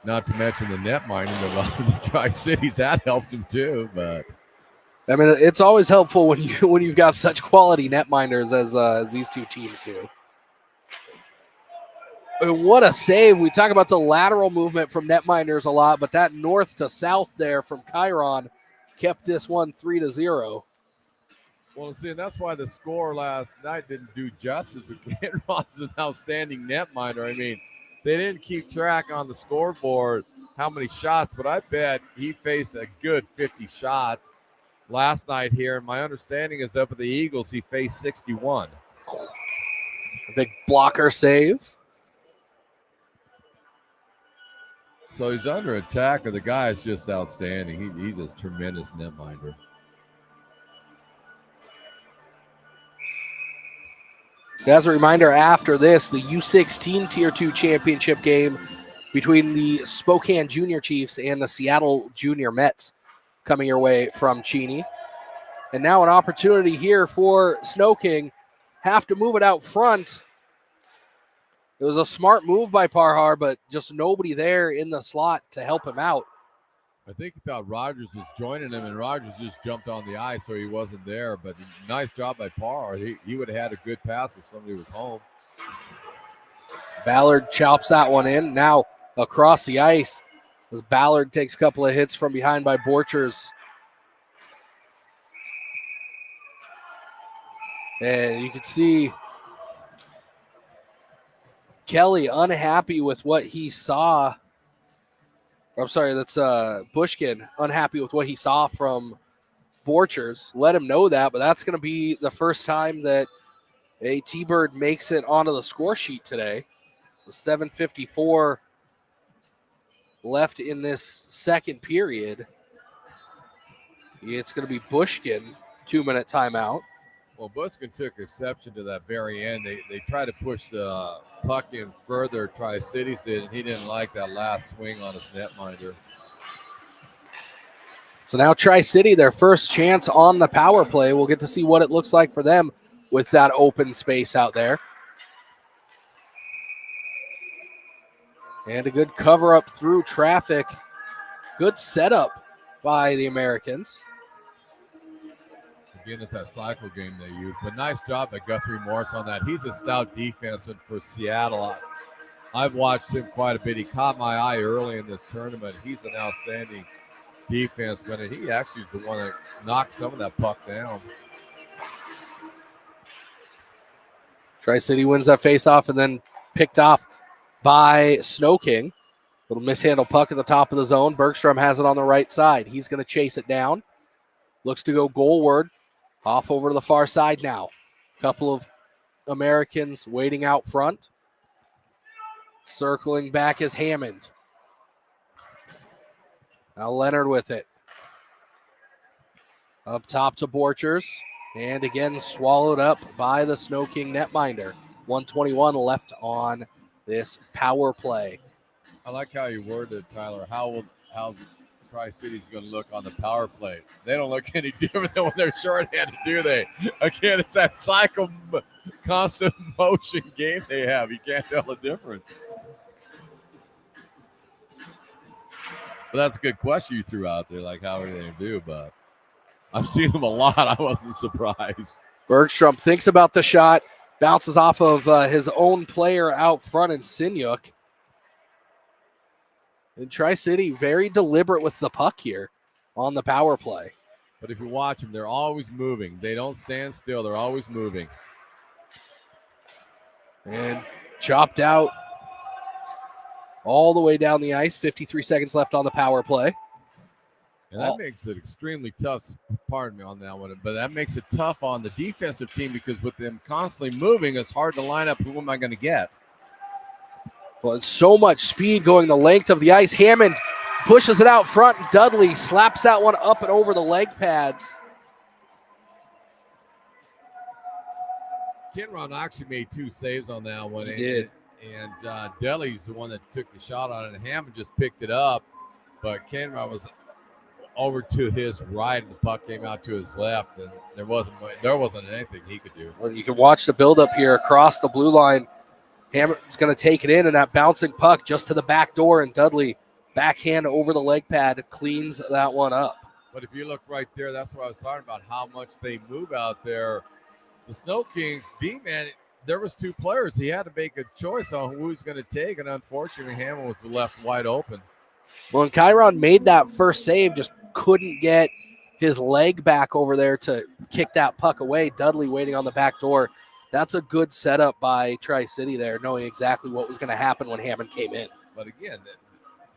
Not to mention the net mining of the Tri-Cities, that helped them too. But I mean, it's always helpful when you've got such quality net miners as these 2 teams do. And what a save. We talk about the lateral movement from netminders a lot, but that north to south there from Chiron kept this one 3-0. Well, see, and that's why the score last night didn't do justice. Cameron's an outstanding netminder. I mean, they didn't keep track on the scoreboard how many shots, but I bet he faced a good 50 shots last night here. And my understanding is up at the Eagles, he faced 61. A big blocker save. So he's under attack, and the guy is just outstanding. He's a tremendous netminder. As a reminder, after this, the U16 Tier 2 championship game between the Spokane Junior Chiefs and the Seattle Junior Mets coming your way from Cheney. And now an opportunity here for Snow King. Have to move it out front. It was a smart move by Parhar, but just nobody there in the slot to help him out. I think he thought Rogers was joining him, and Rogers just jumped on the ice, so he wasn't there. But nice job by Parhar. He would have had a good pass if somebody was home. Ballard chops that one in. Now across the ice as Ballard takes a couple of hits from behind by Borchers. And you can see Kelly unhappy with what he saw. I'm sorry, that's Bushkin unhappy with what he saw from Borchers. Let him know that, but that's going to be the first time that a T-Bird makes it onto the score sheet today. With 7:54 left in this second period. It's going to be Bushkin, 2-minute timeout. Well, Bushkin took exception to that very end. They tried to push the puck in further, Tri-Cities did, and he didn't like that last swing on his netminder. So now Tri-City, their first chance on the power play. We'll get to see what it looks like for them with that open space out there. And a good cover up through traffic. Good setup by the Americans. Again, it's that cycle game they use, but nice job by Guthrie Morris on that. He's a stout defenseman for Seattle. I've watched him quite a bit. He caught my eye early in this tournament. He's an outstanding defenseman, and he actually is the one that knocked some of that puck down. Tri-City wins that faceoff and then picked off by Snow King. Little mishandled puck at the top of the zone. Bergstrom has it on the right side. He's going to chase it down. Looks to go goalward. Off over to the far side now. Couple of Americans waiting out front. Circling back is Hammond. Now Leonard with it. Up top to Borchers. And again swallowed up by the Snow King netminder. 1:21 left on this power play. I like how you worded it, Tyler. How Tri-City's going to look on the power play. They don't look any different than when they're shorthanded, do they? Again, it's that cycle, constant motion game they have. You can't tell the difference. But that's a good question you threw out there, like how are they going to do? But I've seen them a lot. I wasn't surprised. Bergstrom thinks about the shot, Bounces off of his own player out front in Sinyuk. And Tri-City very deliberate with the puck here on the power play. But if you watch them, they're always moving. They don't stand still. They're always moving. And chopped out all the way down the ice. 53 seconds left on the power play. And that makes it extremely tough. Pardon me on that one. But that makes it tough on the defensive team because with them constantly moving, it's hard to line up who am I going to get. Well, it's so much speed going the length of the ice. Hammond pushes it out front. Dudley slaps that one up and over the leg pads. Kenron actually made 2 saves on that one. He did. And Dudley's the one that took the shot on it, and Hammond just picked it up. But Kenron was over to his right, and the puck came out to his left, and there wasn't anything he could do. Well, you can watch the buildup here across the blue line. Hammond's going to take it in, and that bouncing puck just to the back door, and Dudley backhand over the leg pad cleans that one up. But if you look right there, that's what I was talking about, how much they move out there. The Snow Kings, D-man, there was 2 players. He had to make a choice on who he's going to take, and unfortunately, Hammond was left wide open. Well, and Chiron made that first save, just couldn't get his leg back over there to kick that puck away. Dudley waiting on the back door. That's a good setup by Tri-City there, knowing exactly what was going to happen when Hammond came in. But again,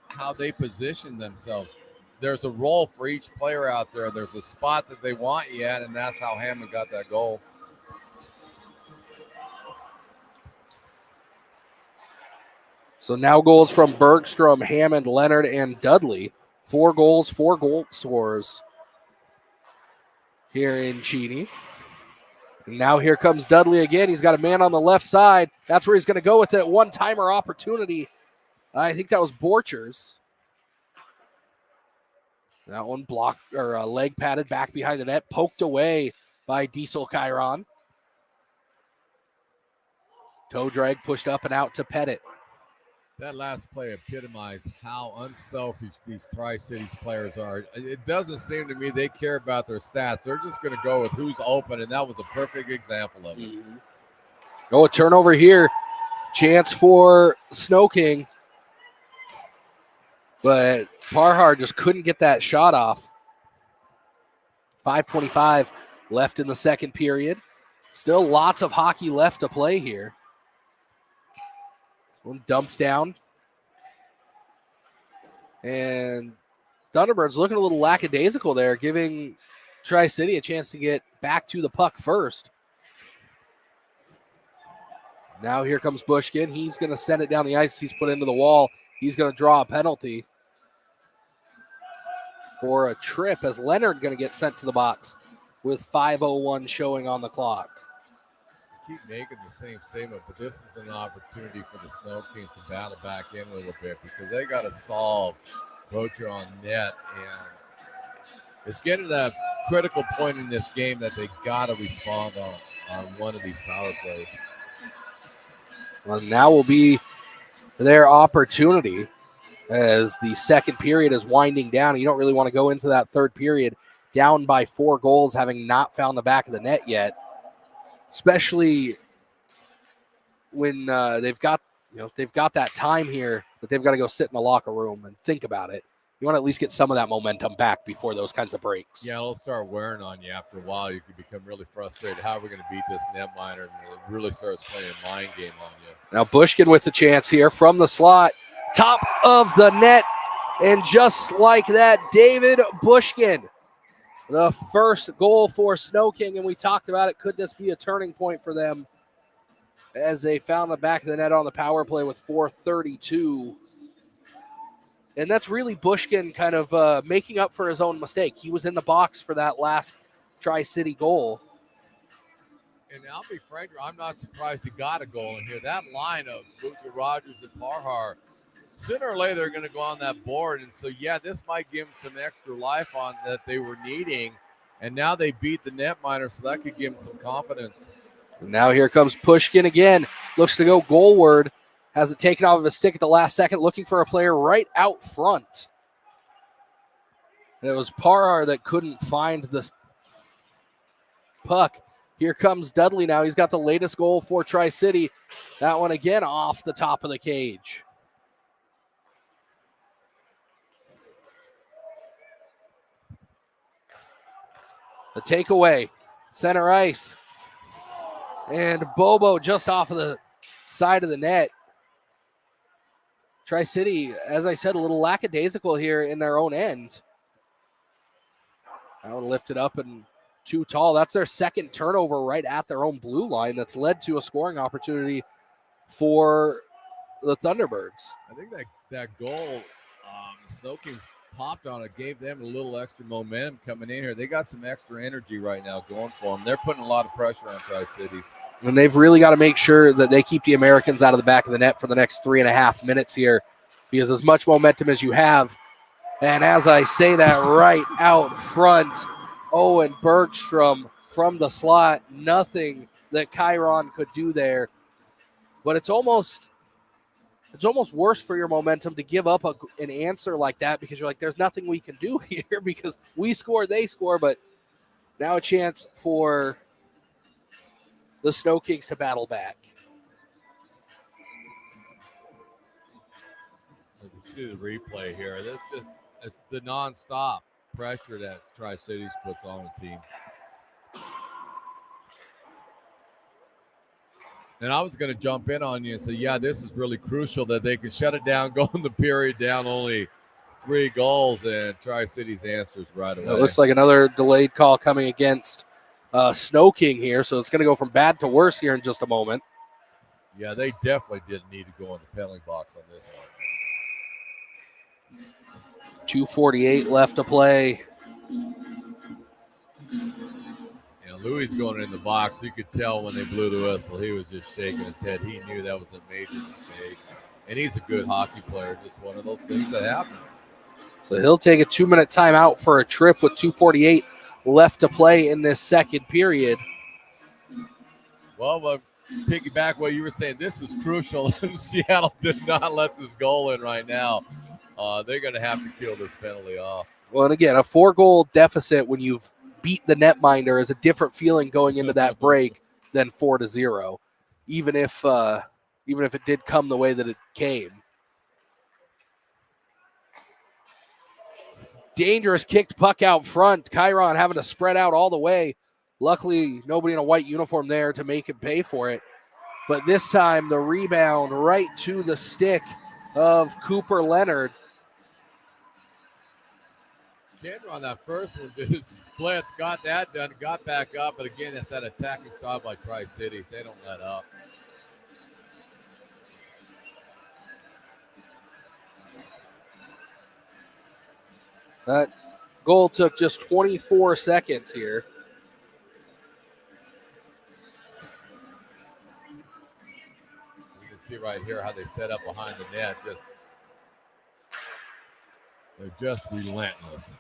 how they position themselves, there's a role for each player out there. There's a spot that they want you at, and that's how Hammond got that goal. So now goals from Bergstrom, Hammond, Leonard, and Dudley. 4 goals, 4 goal scorers here in Cheney. And now here comes Dudley again. He's got a man on the left side. That's where he's going to go with it. One-timer opportunity. I think that was Borchers. That one blocked or leg padded back behind the net, poked away by Diesel Chiron. Toe drag pushed up and out to Pettit. That last play epitomized how unselfish these Tri-Cities players are. It doesn't seem to me they care about their stats. They're just going to go with who's open, and that was a perfect example of it. Mm-hmm. Oh, a turnover here. Chance for Snow King. But Parhar just couldn't get that shot off. 5:25 left in the second period. Still lots of hockey left to play here. One dumped down. And Thunderbird's looking a little lackadaisical there, giving Tri-City a chance to get back to the puck first. Now here comes Bushkin. He's going to send it down the ice. He's put into the wall. He's going to draw a penalty for a trip as Leonard going to get sent to the box with 5:01 showing on the clock. Keep making the same statement, but this is an opportunity for the Snow Kings to battle back in a little bit because they got to solve Bocher on net, and it's getting to that critical point in this game that they got to respond on one of these power plays. Well, now will be their opportunity as the second period is winding down. You don't really want to go into that third period down by 4 goals, having not found the back of the net yet. Especially when they've got that time here that they've got to go sit in the locker room and think about it. You want to at least get some of that momentum back before those kinds of breaks. Yeah, it'll start wearing on you after a while. You can become really frustrated. How are we going to beat this netminer? And it really starts playing a mind game on you. Now Bushkin with the chance here from the slot, top of the net, and just like that, David Bushkin. The first goal for Snow King, and we talked about it. Could this be a turning point for them as they found the back of the net on the power play with 4:32? And that's really Bushkin kind of making up for his own mistake. He was in the box for that last Tri-City goal. And I'll be frank, I'm not surprised he got a goal in here. That line of Luca Rogers and Parhar, sooner or later they're going to go on that board. And so, yeah, this might give them some extra life on that they were needing. And now they beat the netminer, so that could give them some confidence. And now here comes Pushkin again. Looks to go goalward. Has it taken off of his stick at the last second, looking for a player right out front. And it was Parhar that couldn't find the puck. Here comes Dudley now. He's got the latest goal for Tri-City. That one again off the top of the cage. The takeaway, center ice. And Bobo just off of the side of the net. Tri-City, as I said, a little lackadaisical here in their own end. That one lifted up and too tall. That's their second turnover right at their own blue line that's led to a scoring opportunity for the Thunderbirds. I think that goal Snow Kings popped on it, gave them a little extra momentum coming in here. They got some extra energy right now going for them. They're putting a lot of pressure on Tri-Cities. And they've really got to make sure that they keep the Americans out of the back of the net for the next 3.5 minutes here, because as much momentum as you have, and as I say that right out front, Owen Bergstrom from the slot, nothing that Chiron could do there. But it's almost worse for your momentum to give up an answer like that, because you're like, there's nothing we can do here because we score, they score. But now a chance for the Snow Kings to battle back. See the replay here. It's the nonstop pressure that Tri-Cities puts on the team. And I was going to jump in on you and say, yeah, this is really crucial that they can shut it down, go in the period down only 3 goals, and Tri-Cities answers right away. It looks like another delayed call coming against Snow King here, so it's going to go from bad to worse here in just a moment. Yeah, they definitely didn't need to go in the penalty box on this one. 2:48 left to play. Louis going in the box. You could tell when they blew the whistle, he was just shaking his head. He knew that was a major mistake. And he's a good hockey player. Just one of those things that happen. So he'll take a 2-minute timeout for a trip with 2:48 left to play in this second period. Well, piggyback what you were saying, this is crucial. Seattle did not let this goal in right now. They're going to have to kill this penalty off. Well, and again, a 4-goal deficit when you've beat the netminder is a different feeling going into that break than 4-0, even if it did come the way that it came. Dangerous kicked puck out front. Chiron having to spread out all the way. Luckily, nobody in a white uniform there to make him pay for it. But this time, the rebound right to the stick of Cooper Leonard. Chandler on that first one did his splits, got that done, got back up. But again, that's that attacking style by Tri-Cities. They don't let up. That goal took just 24 seconds here. You can see right here how they set up behind the net. They're just relentless.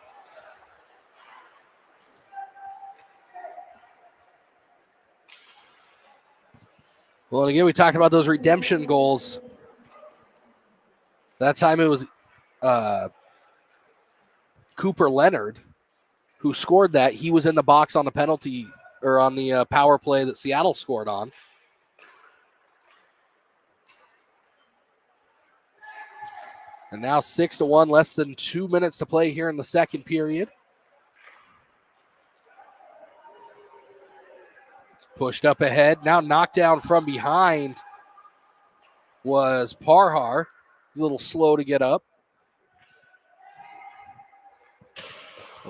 Well, and again, we talked about those redemption goals. That time it was Cooper Leonard who scored that. He was in the box on the penalty or on the power play that Seattle scored on. And now 6-1, less than 2 minutes to play here in the second period. Pushed up ahead. Now knocked down from behind was Parhar. He's a little slow to get up.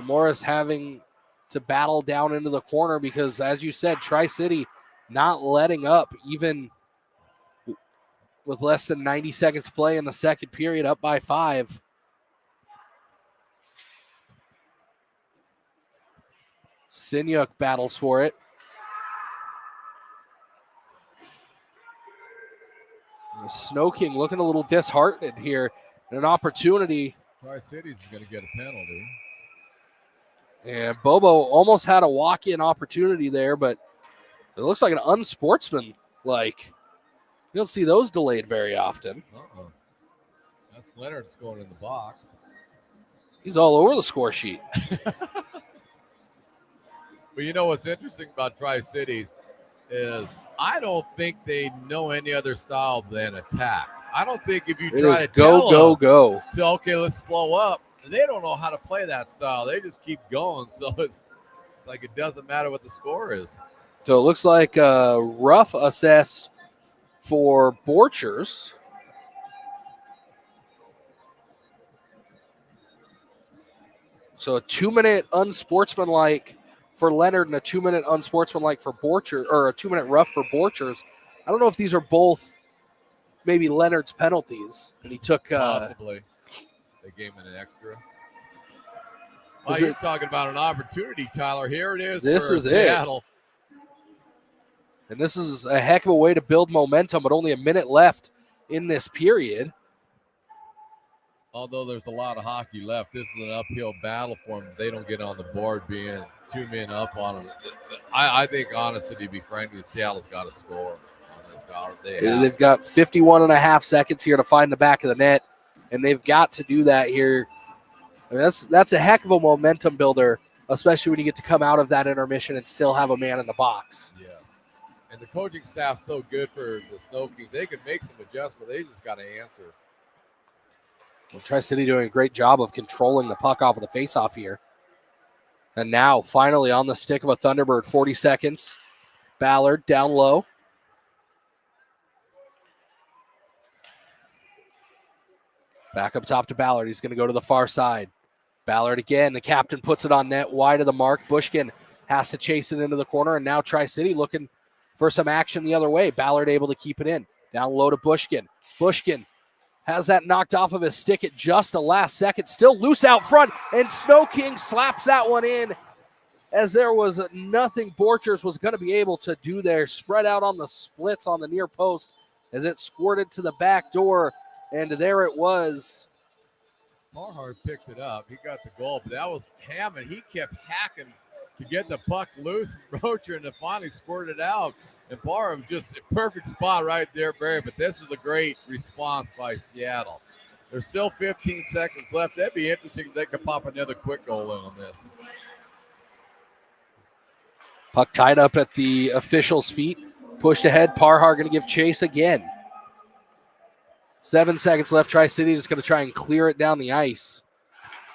Morris having to battle down into the corner because, as you said, Tri-City not letting up even with less than 90 seconds to play in the second period, up by 5. Sinyuk battles for it. The Snow King looking a little disheartened here. And an opportunity. Tri-Cities is going to get a penalty. And Bobo almost had a walk-in opportunity there, but it looks like an unsportsman-like. You don't see those delayed very often. That's Leonard's going in the box. He's all over the score sheet. But you know what's interesting about Tri-Cities is I don't think they know any other style than attack. I don't think if you It try is to go, tell go, them go. to, okay, let's slow up, they don't know how to play that style. They just keep going. So it's like it doesn't matter what the score is. So it looks like rough assessed for Borchers. So a 2-minute unsportsmanlike for Leonard and a 2-minute unsportsmanlike for Borchers, or a 2-minute rough for Borchers. I don't know if these are both maybe Leonard's penalties, and he took. Possibly. They gave him an extra. Oh, Is you're it- talking about an opportunity, Tyler. Here it is This for is it. Seattle. And this is a heck of a way to build momentum, but only a minute left in this period. Although there's a lot of hockey left, this is an uphill battle for them. They don't get on the board being 2 men up on them. I think, honestly, to be frank, Seattle's got to score on this battle. They've got 51 and a half seconds here to find the back of the net, and they've got to do that here. I mean, that's a heck of a momentum builder, especially when you get to come out of that intermission and still have a man in the box. Yes. And the coaching staff's so good for the Snow Kings. They can make some adjustments. They just got to answer. Well, Tri-City doing a great job of controlling the puck off of the faceoff here. And now, finally, on the stick of a Thunderbird, 40 seconds. Ballard down low. Back up top to Ballard. He's going to go to the far side. Ballard again. The captain puts it on net, wide of the mark. Bushkin has to chase it into the corner, and now Tri-City looking for some action the other way. Ballard able to keep it in. Down low to Bushkin. Bushkin has that knocked off of his stick at just the last second. Still loose out front, and Snow King slaps that one in as there was nothing Borchers was going to be able to do there. Spread out on the splits on the near post as it squirted to the back door, and there it was. Marhart picked it up. He got the goal, but that was Hammond. He kept hacking to get the puck loose from Rocher and to finally squirt it out. And Barham just a perfect spot right there, Barry. But this is a great response by Seattle. There's still 15 seconds left. That'd be interesting if they could pop another quick goal in on this. Puck tied up at the official's feet. Pushed ahead. Parhar going to give chase again. 7 seconds left. Tri-City is going to try and clear it down the ice.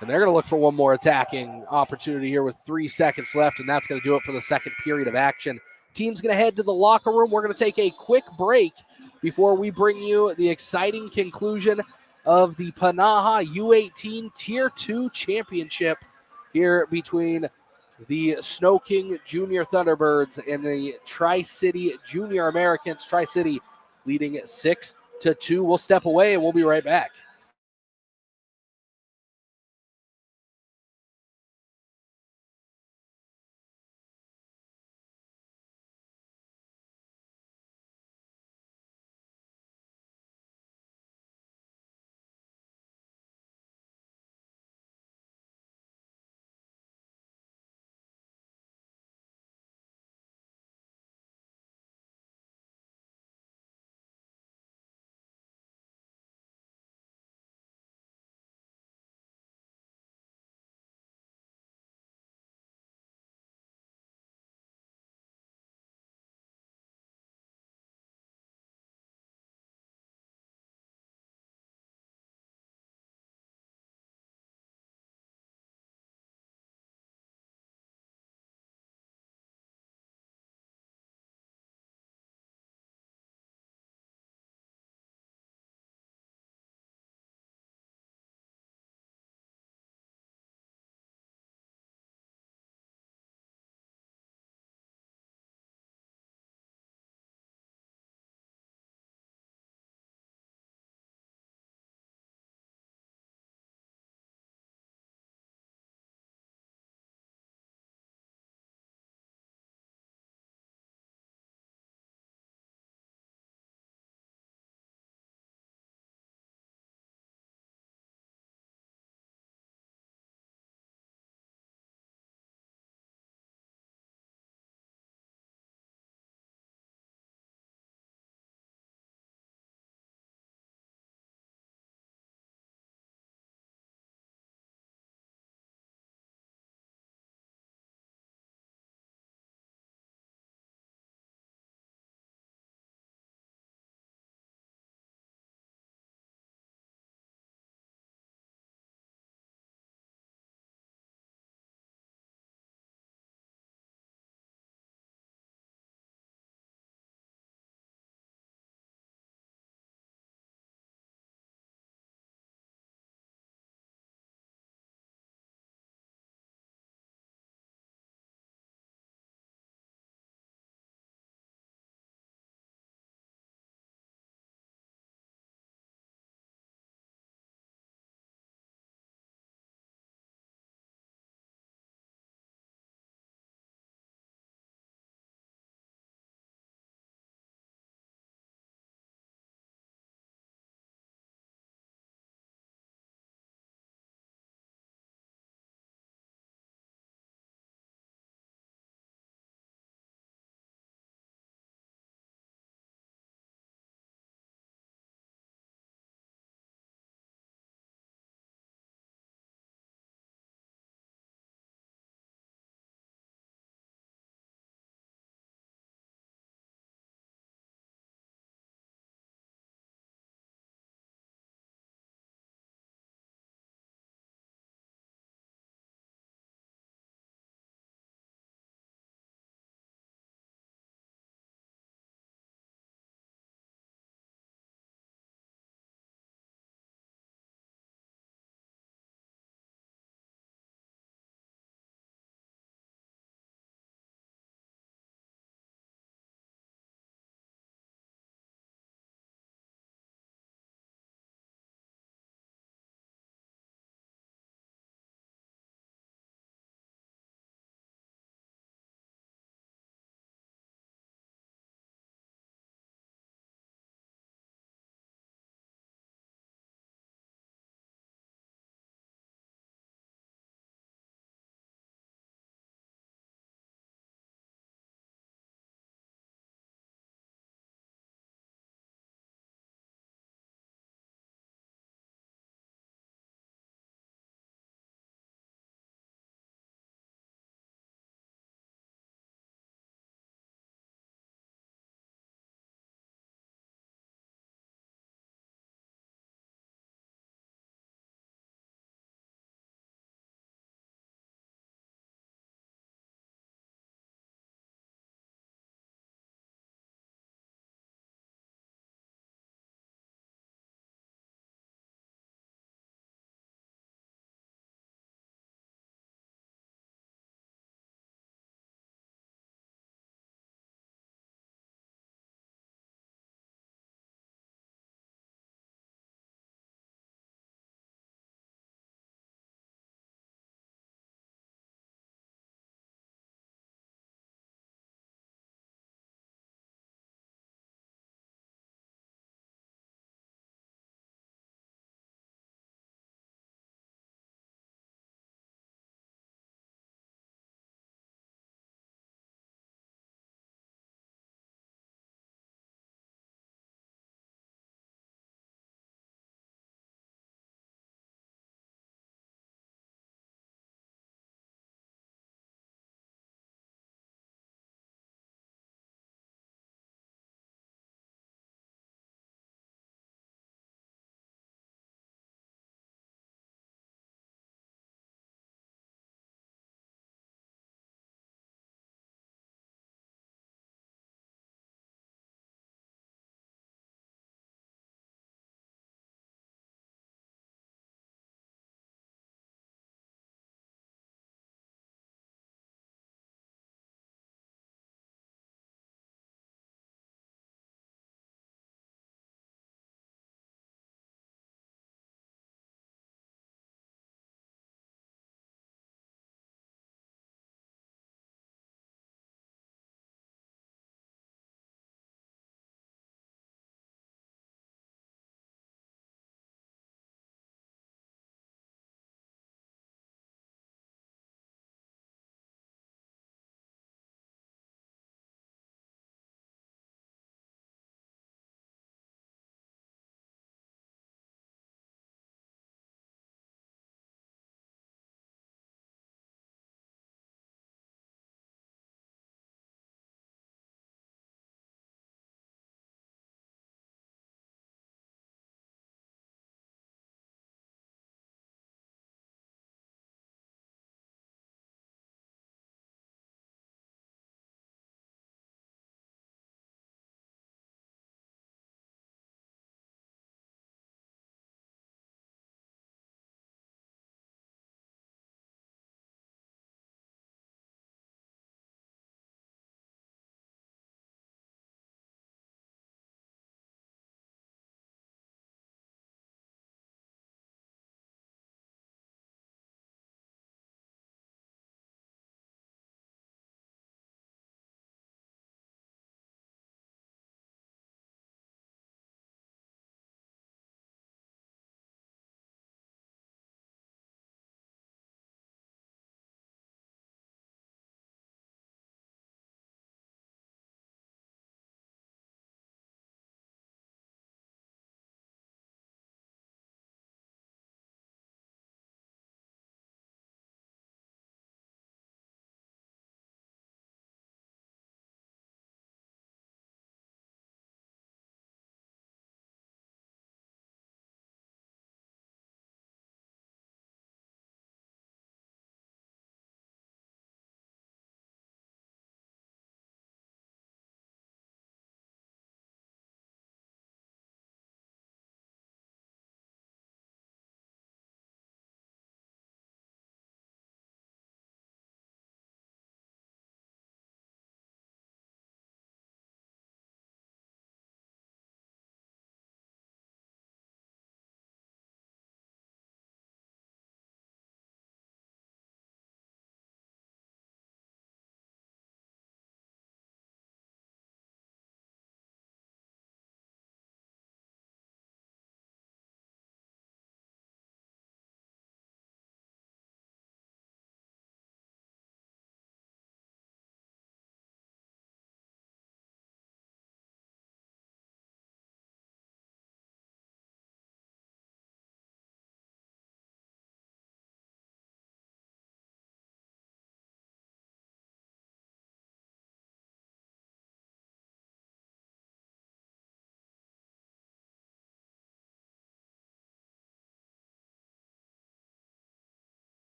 And they're going to look for one more attacking opportunity here with 3 seconds left, and that's going to do it for the second period of action. Team's going to head to the locker room. We're going to take a quick break before we bring you the exciting conclusion of the PNAHA U18 Tier 2 Championship here between the Snow King Junior Thunderbirds and the Tri-City Junior Americans. Tri-City leading 6-2. We'll step away and we'll be right back.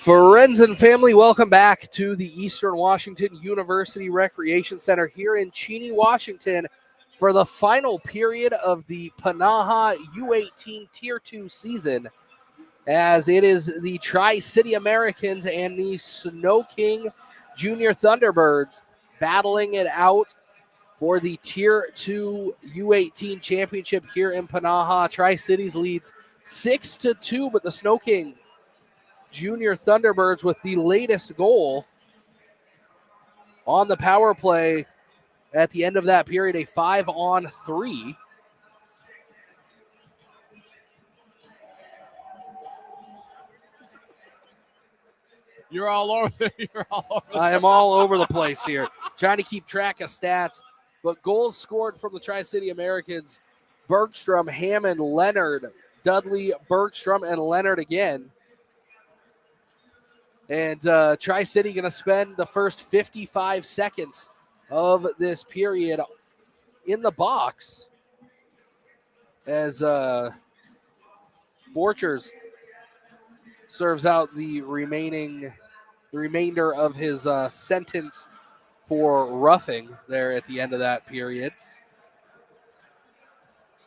Friends and family, welcome back to the Eastern Washington University Recreation Center here in Cheney, Washington for the final period of the PNAHA U18 Tier 2 season, as it is the Tri-City Americans and the Snow King Junior Thunderbirds battling it out for the Tier 2 U18 championship here in PNAHA. Tri-Cities leads 6-2, but the Snow King Junior Thunderbirds with the latest goal on the power play at the end of that period, a 5-on-3. You're all over. I am all over the place here, trying to keep track of stats. But goals scored from the Tri-City Americans: Bergstrom, Hammond, Leonard, Dudley, Bergstrom, and Leonard again. And Tri-City going to spend the first 55 seconds of this period in the box as Borchers serves out the remainder of his sentence for roughing there at the end of that period.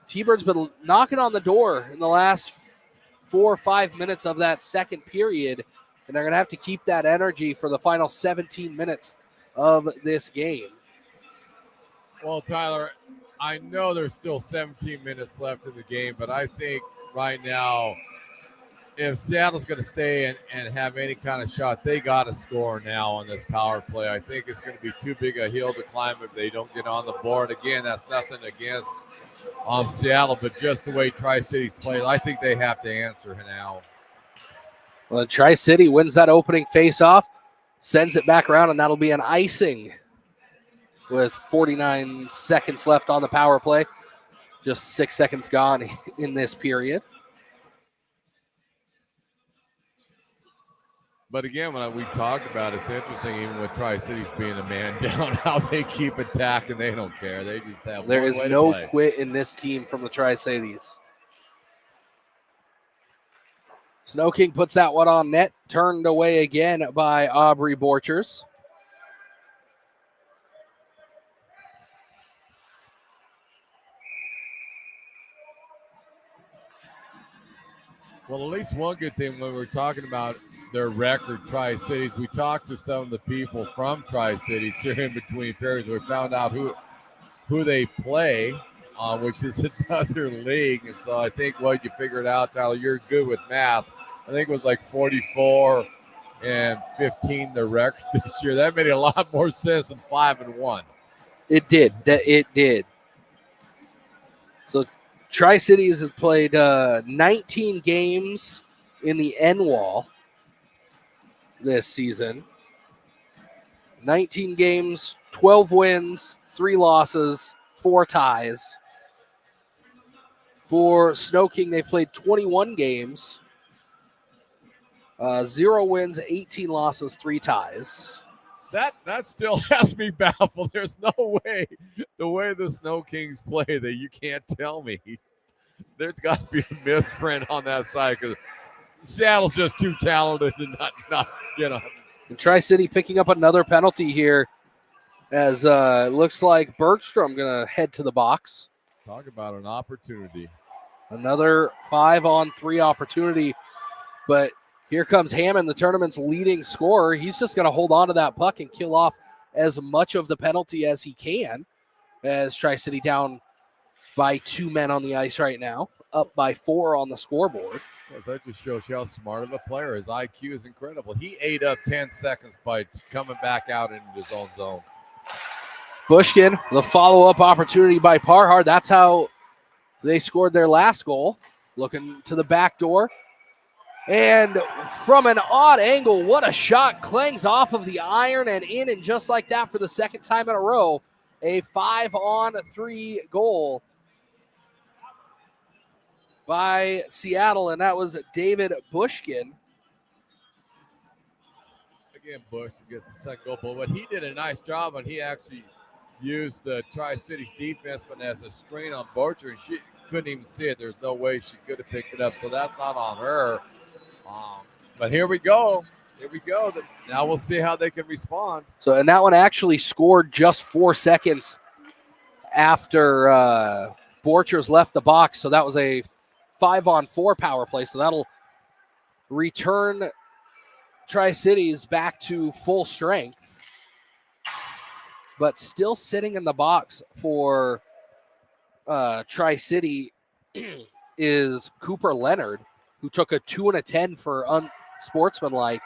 T-Bird's been knocking on the door in the last 4 or 5 minutes of that second period, and they're going to have to keep that energy for the final 17 minutes of this game. Well, Tyler, I know there's still 17 minutes left in the game, but I think right now, if Seattle's going to stay and have any kind of shot, they got to score now on this power play. I think it's going to be too big a hill to climb if they don't get on the board. Again, that's nothing against Seattle, but just the way Tri-City's played, I think they have to answer now. Well, Tri-City wins that opening face-off, sends it back around, and that'll be an icing with 49 seconds left on the power play. Just 6 seconds gone in this period. But again, when we talked about it, it's interesting, even with Tri-Cities being a man down, how they keep attacking. They don't care. They just have There one is way no to play. quit in this team from the Tri-Cities. Snow King puts that one on net, turned away again by Aubrey Borchers. Well, at least one good thing when we're talking about their record, Tri-Cities, we talked to some of the people from Tri-Cities here in between periods. We found out who they play, which is another league. And so I think what you figured out, Tyler, you're good with math. I think it was like 44 and 15 the record this year. That made a lot more sense than 5-1. It did. It did. So Tri-Cities has played 19 games in the N-Wall this season. 19 games, 12 wins, 3 losses, 4 ties. For Snow King, they've played 21 games, 0 wins, 18 losses, 3 ties. That still has me baffled. There's no way, the way the Snow Kings play, that you can't tell me. There's got to be a misprint on that side because Seattle's just too talented to not get on. And Tri-City picking up another penalty here as it looks like Bergstrom going to head to the box. Talk about an opportunity. Another 5-on-3 opportunity, but here comes Hammond, the tournament's leading scorer. He's just going to hold on to that puck and kill off as much of the penalty as he can, as Tri-City down by 2 men on the ice right now, up by 4 on the scoreboard. Well, that just shows you how smart of a player. His IQ is incredible. He ate up 10 seconds by coming back out into his own zone. Bushkin, the follow-up opportunity by Parhard. That's how they scored their last goal. Looking to the back door. And from an odd angle, what a shot. Clangs off of the iron and in, and just like that for the second time in a row, a 5-on-3 goal by Seattle, and that was David Bushkin. Again, Bush gets the second goal, but what he did a nice job on, he actually used the Tri-Cities defense, but as a strain on Borcher, and she couldn't even see it. There's no way she could have picked it up, so that's not on her. But here we go. Here we go. Now we'll see how they can respond. So, and that one actually scored just 4 seconds after Borchers left the box. So that was a 5-on-4 power play. So that'll return Tri-Cities back to full strength. But still sitting in the box for Tri-City is Cooper Leonard, who took a 2 and a 10 for unsportsmanlike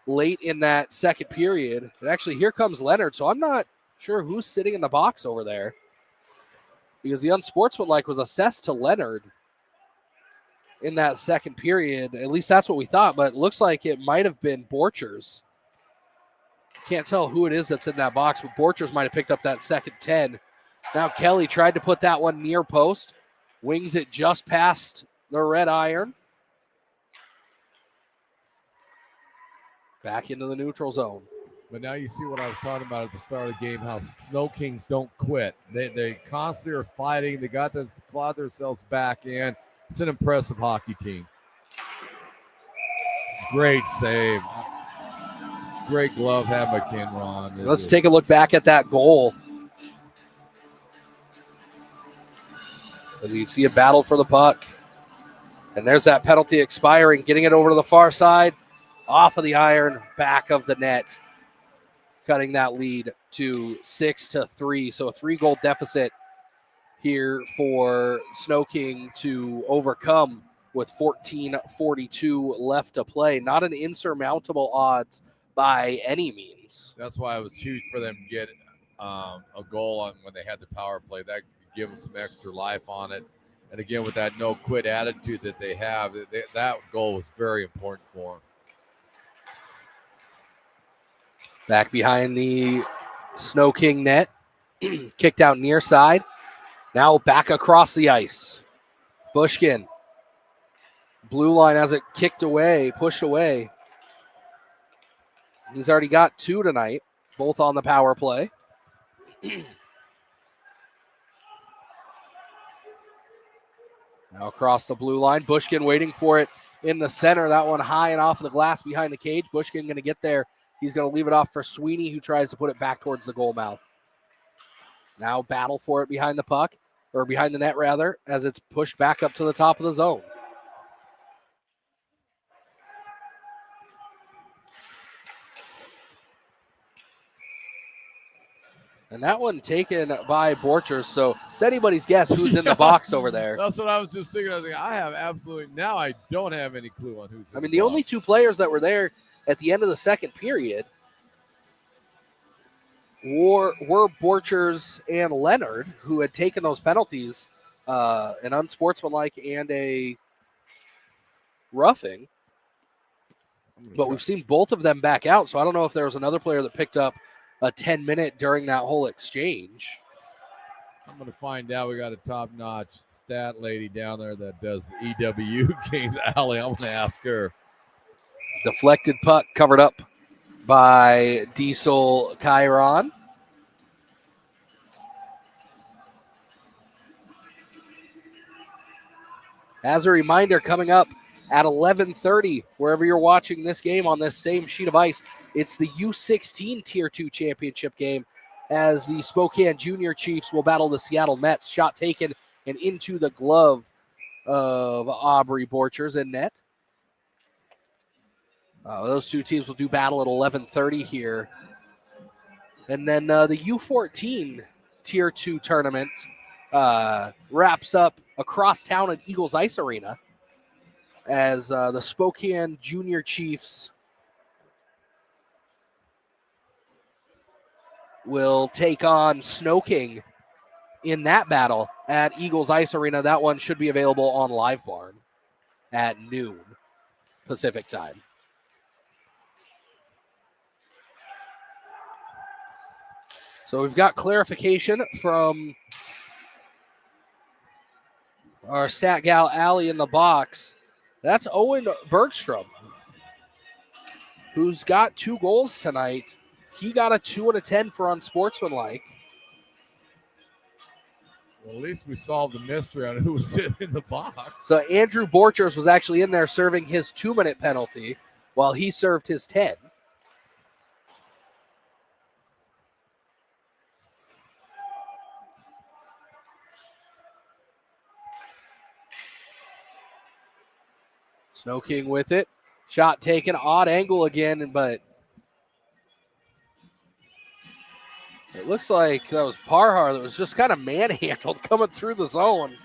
late in that second period. And actually, here comes Leonard. So I'm not sure who's sitting in the box over there, because the unsportsmanlike was assessed to Leonard in that second period. At least that's what we thought, but it looks like it might have been Borchers. Can't tell who it is that's in that box, but Borchers might have picked up that second 10. Now Kelly tried to put that one near post, wings it just past the red iron. Back into the neutral zone. But now you see what I was talking about at the start of the game, how Snow Kings don't quit. They constantly are fighting. They got to claw themselves back in. It's an impressive hockey team. Great save. Great glove hand by Kenron. Let's take a look back at that goal. As you can see, a battle for the puck. And there's that penalty expiring, getting it over to the far side, off of the iron, back of the net, cutting that lead to 6-3. So a 3-goal deficit here for Snow King to overcome with 14:42 left to play. Not an insurmountable odds by any means. That's why it was huge for them to get a goal on when they had the power play. That could give them some extra life on it. And again, with that no quit attitude that they have, that goal was very important for them. Back behind the Snow King net, kicked out near side. Now back across the ice. Bushkin. Blue line has it kicked away, pushed away. He's already got 2 tonight, both on the power play. Now across the blue line. Bushkin waiting for it in the center. That one high and off of the glass behind the cage. Bushkin going to get there. He's going to leave it off for Sweeney, who tries to put it back towards the goal mouth. Now battle for it behind the puck, or behind the net rather, as it's pushed back up to the top of the zone. And that one taken by Borchers, so it's anybody's guess who's in the box over there. That's what I was just thinking. I was like, I have absolutely, now I don't have any clue on who's in the box. only 2 players that were there at the end of the second period were Borchers and Leonard, who had taken those penalties, an unsportsmanlike and a roughing. But we've seen both of them back out, so I don't know if there was another player that picked up a 10-minute during that whole exchange. I'm going to find out. We got a top-notch stat lady down there that does the EWU games. Allie, I'm going to ask her. Deflected puck covered up by Diesel Chiron. As a reminder, coming up at 11:30, wherever you're watching this game on this same sheet of ice, it's the U16 Tier 2 championship game as the Spokane Junior Chiefs will battle the Seattle Mets. Shot taken and into the glove of Aubrey Borchers in net. Those 2 teams will do battle at 11:30 here. And then the U14 Tier 2 tournament wraps up across town at Eagles Ice Arena as the Spokane Junior Chiefs will take on Snow King in that battle at Eagles Ice Arena. That one should be available on Live Barn at noon Pacific time. So we've got clarification from our stat gal Allie in the box. That's Owen Bergstrom, who's got 2 goals tonight. He got a 2 and a 10 for unsportsmanlike. Well, at least we solved the mystery on who was sitting in the box. So Andrew Borchers was actually in there serving his 2-minute penalty. while he served his 10. Snow King with it. Shot taken, odd angle again, but it looks like that was Parhar that was just kind of manhandled coming through the zone.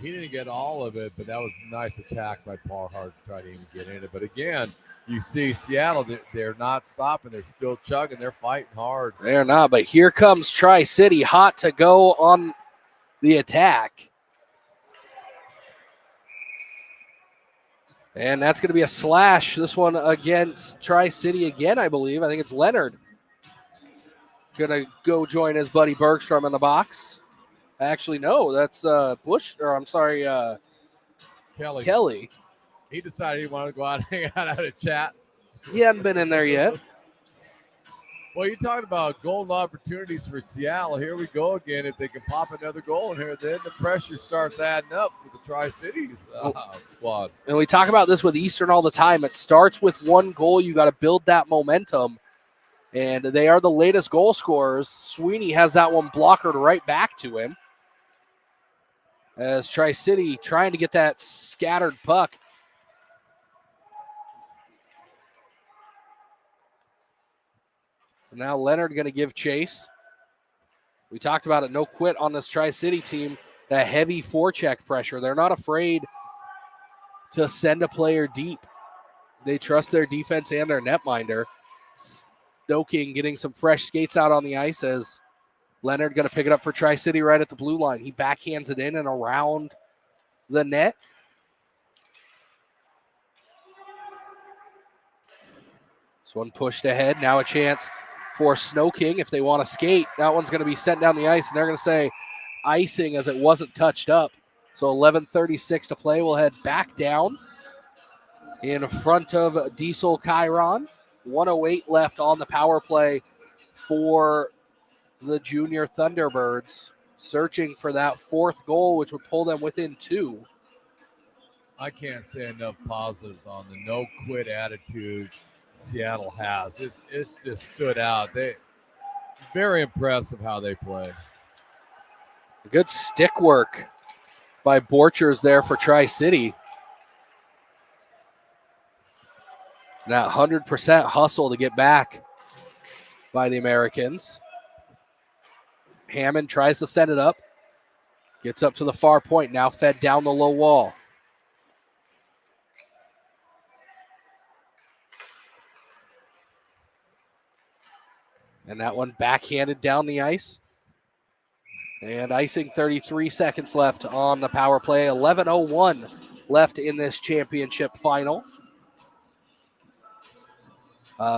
He didn't get all of it, but that was a nice attack by Parhar to try to even get in it. But again, you see Seattle, they're not stopping. They're still chugging. They're fighting hard. They're not, but here comes Tri-City hot to go on the attack. And that's going to be a slash. This one against Tri-City again, I believe. I think it's Leonard. Going to go join his buddy Bergstrom in the box. Actually, no, that's Bush, or I'm sorry, Kelly. He decided he wanted to go out and hang out and chat. He hadn't been in there yet. Well, you're talking about golden opportunities for Seattle. Here we go again. If they can pop another goal in here, then the pressure starts adding up for the Tri-Cities squad. And we talk about this with Eastern all the time. It starts with one goal. You got to build that momentum. And they are the latest goal scorers. Sweeney has that one blockered right back to him. As Tri-City trying to get that scattered puck. Now Leonard going to give chase. We talked about it, no quit on this Tri-City team. That heavy forecheck pressure. They're not afraid to send a player deep. They trust their defense and their netminder. Snow King getting some fresh skates out on the ice as Leonard going to pick it up for Tri-City right at the blue line. He backhands it in and around the net. This one pushed ahead. Now a chance for Snow King if they want to skate. That one's going to be sent down the ice, and they're going to say icing as it wasn't touched up. So 11:36 to play. We'll head back down in front of Diesel Chiron. 1:08 left on the power play for the Junior Thunderbirds, searching for that fourth goal, which would pull them within 2. I can't say enough positives on the no-quit attitude Seattle has. It's just stood out. They very impressive how they play. Good stick work by Borchers there for Tri-City. That 100% hustle to get back by the Americans. Hammond tries to send it up. Gets up to the far point, now fed down the low wall. And that one backhanded down the ice. And icing, 33 seconds left on the power play. 11:01 left in this championship final.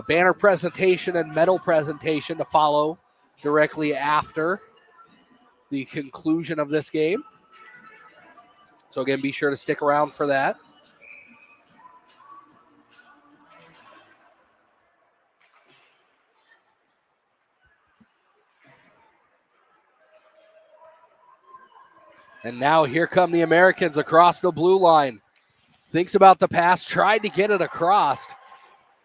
Banner presentation and medal presentation to follow directly after the conclusion of this game. So again, be sure to stick around for that. And now here come the Americans across the blue line. Thinks about the pass, tried to get it across,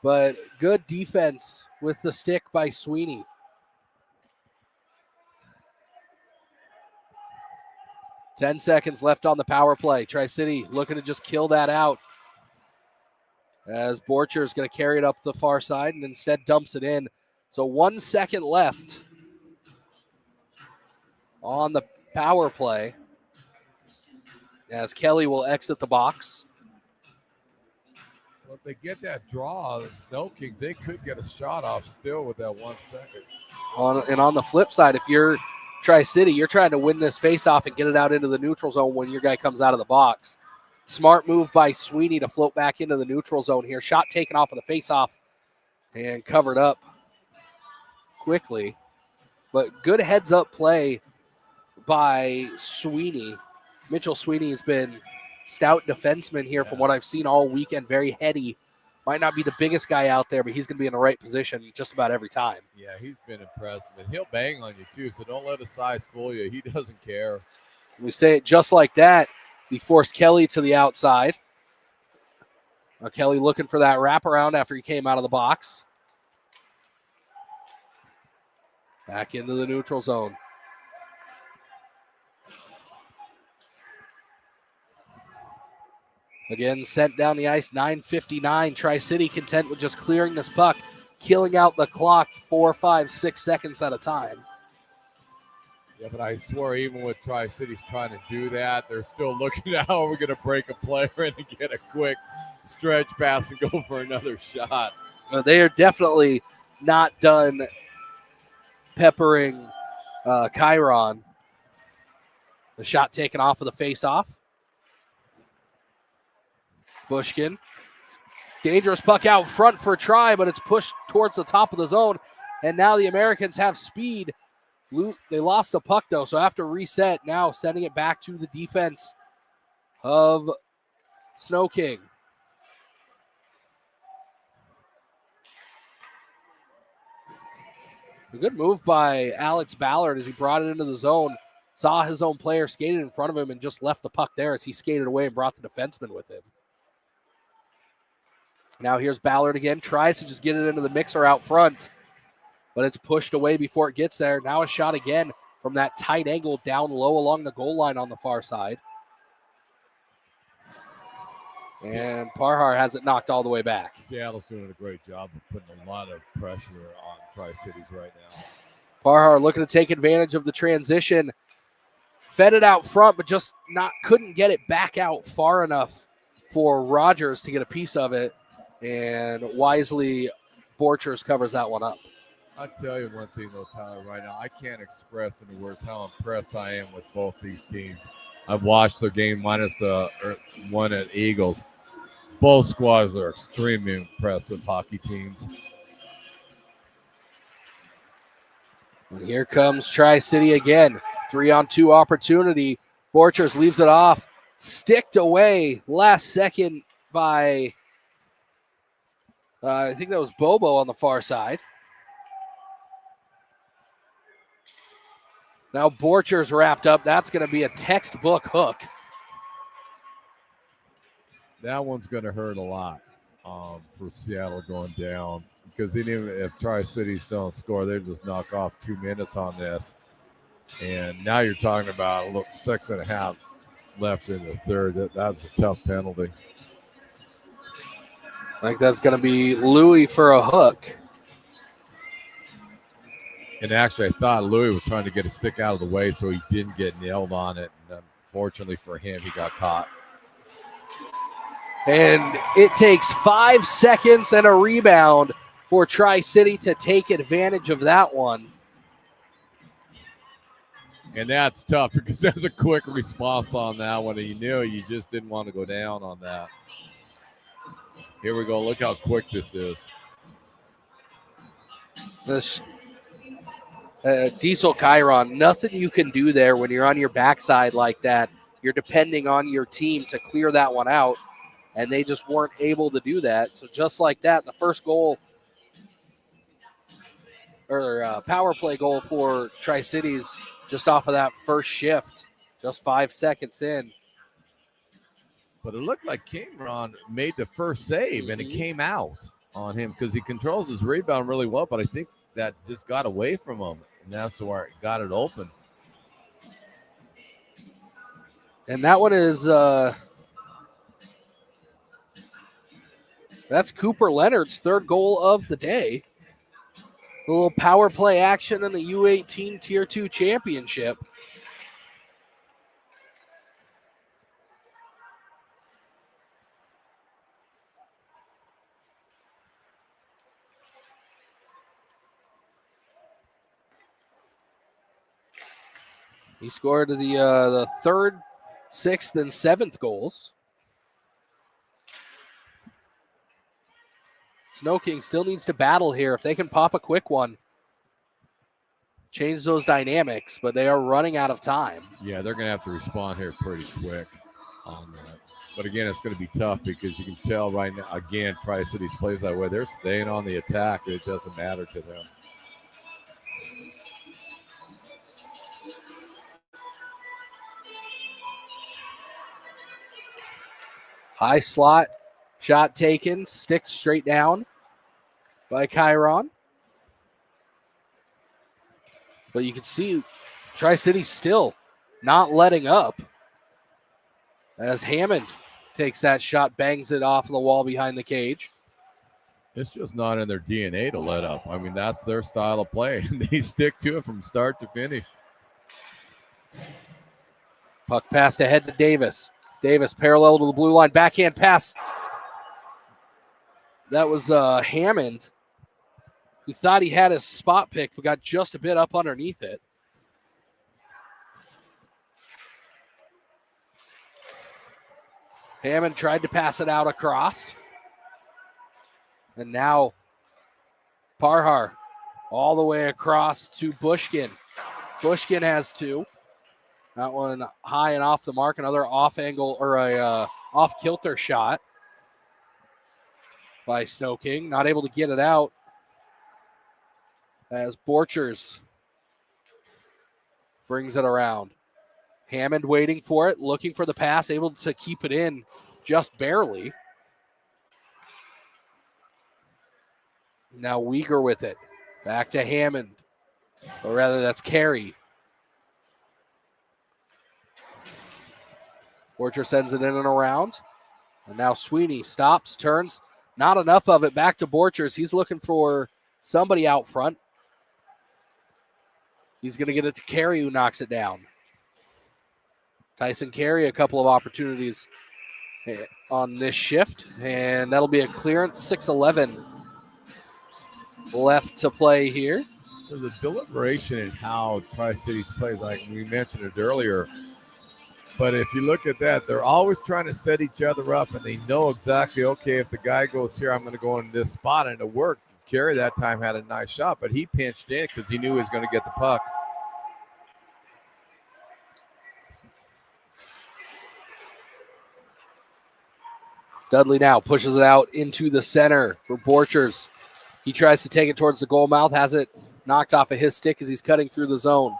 but good defense with the stick by Sweeney. Ten seconds left on the power play. Tri-City looking to just kill that out. As Borcher is going to carry it up the far side and instead dumps it in. So 1 second left on the power play. As Kelly will exit the box. Well, if they get that draw, the Snow Kings, they could get a shot off still with that 1 second. And on the flip side, if you're Tri-City, you're trying to win this faceoff and get it out into the neutral zone when your guy comes out of the box. Smart move by Sweeney to float back into the neutral zone here. Shot taken off of the faceoff and covered up quickly. But good heads-up play by Sweeney. Mitchell Sweeney has been stout defenseman here from what I've seen all weekend. Very heady. Might not be the biggest guy out there, but he's going to be in the right position just about every time. Yeah, he's been impressive. And he'll bang on you, too, so don't let his size fool you. He doesn't care. We say it just like that as he forced Kelly to the outside. Kelly looking for that wraparound after he came out of the box. Back into the neutral zone. Again, sent down the ice, 9:59. Tri-City content with just clearing this puck, killing out the clock 4, 5, 6 seconds at a time. Yeah, but I swear, even with Tri-Cities trying to do that, they're still looking at how we're going to break a player in and get a quick stretch pass and go for another shot. They are definitely not done peppering Chiron. The shot taken off of the face-off. Bushkin. Dangerous puck out front for try, but it's pushed towards the top of the zone. And now the Americans have speed. They lost the puck, though, so after reset, now sending it back to the defense of Snow King. A good move by Alex Ballard as he brought it into the zone, saw his own player skated in front of him and just left the puck there as he skated away and brought the defenseman with him. Now here's Ballard again, tries to just get it into the mixer out front, but it's pushed away before it gets there. Now a shot again from that tight angle down low along the goal line on the far side. And Parhar has it knocked all the way back. Seattle's doing a great job of putting a lot of pressure on Tri-Cities right now. Parhar looking to take advantage of the transition. Fed it out front, but just couldn't get it back out far enough for Rogers to get a piece of it. And wisely, Borchers covers that one up. I'll tell you one thing, though, Tyler, right now. I can't express in words how impressed I am with both these teams. I've watched their game minus the one at Eagles. Both squads are extremely impressive hockey teams. And here comes Tri-City again. 3-on-2 opportunity. Borchers leaves it off. Sticked away last second by, I think that was Bobo on the far side. Now Borchers wrapped up. That's going to be a textbook hook. That one's going to hurt a lot for Seattle going down, because even if Tri-Cities don't score, they just knock off 2 minutes on this. And now you're talking about 6.5 left in the third. That's a tough penalty. I think that's going to be Louis for a hook. And actually, I thought Louis was trying to get a stick out of the way so he didn't get nailed on it. And unfortunately for him, he got caught. And it takes 5 seconds and a rebound for Tri-City to take advantage of that one. And that's tough because there's a quick response on that one. And you knew you just didn't want to go down on that. Here we go. Look how quick this is. This Diesel Chiron, nothing you can do there when you're on your backside like that. You're depending on your team to clear that one out, and they just weren't able to do that. So just like that, the first goal or power play goal for Tri-Cities just off of that first shift, just 5 seconds in. But it looked like Cameron made the first save, and it came out on him because he controls his rebound really well, but I think that just got away from him, and that's where it got it open. And that one is that's Cooper Leonard's third goal of the day. A little power play action in the U18 Tier 2 Championship. He scored the third, sixth, and seventh goals. Snow King still needs to battle here. If they can pop a quick one, change those dynamics, but they are running out of time. Yeah, they're going to have to respond here pretty quick on that. But again, it's going to be tough because you can tell right now, again, Tri-Cities plays that way. They're staying on the attack. It doesn't matter to them. High slot Shot taken, stick straight down by Chiron. But you can see Tri-City still not letting up as Hammond takes that shot, bangs it off the wall behind the cage. It's just not in their DNA to let up. I mean, that's their style of play. They stick to it from start to finish. Puck passed ahead to Davis. Davis parallel to the blue line. Backhand pass. That was Hammond, who thought he had his spot picked, but got just a bit up underneath it. Hammond tried to pass it out across. And now Parhar all the way across to Bushkin. Bushkin has two. That one high and off the mark. Another off angle or a off kilter shot by Snow King. Not able to get it out as Borchers brings it around. Hammond waiting for it, looking for the pass, able to keep it in just barely. Now Uyghur with it. Back to Hammond. Or rather, that's Carey. Borcher sends it in and around. And now Sweeney stops, turns. Not enough of it. Back to Borchers. He's looking for somebody out front. He's going to get it to Carey, who knocks it down. Tyson Carey, a couple of opportunities on this shift. And that'll be a clearance. 6:11 left to play here. There's a deliberation in how Tri-Cities plays, like we mentioned it earlier. But if you look at that, they're always trying to set each other up, and they know exactly, okay, if the guy goes here, I'm going to go in this spot, and it worked. Carey that time had a nice shot, but he pinched in because he knew he was going to get the puck. Dudley now pushes it out into the center for Borchers. He tries to take it towards the goal mouth, has it knocked off of his stick as he's cutting through the zone.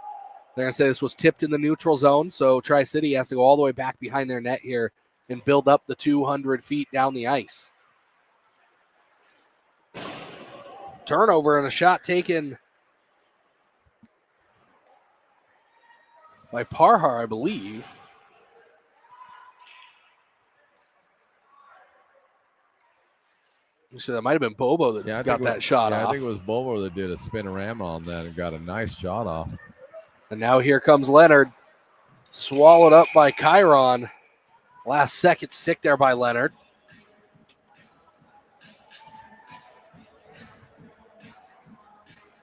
They're going to say this was tipped in the neutral zone, so Tri-City has to go all the way back behind their net here and build up the 200 feet down the ice. Turnover and a shot taken by Parhar, I believe. So that might have been Bobo that got that shot off. I think it was Bobo that did a spinorama on that and got a nice shot off. And now here comes Leonard. Swallowed up by Chiron. Last second stick there by Leonard.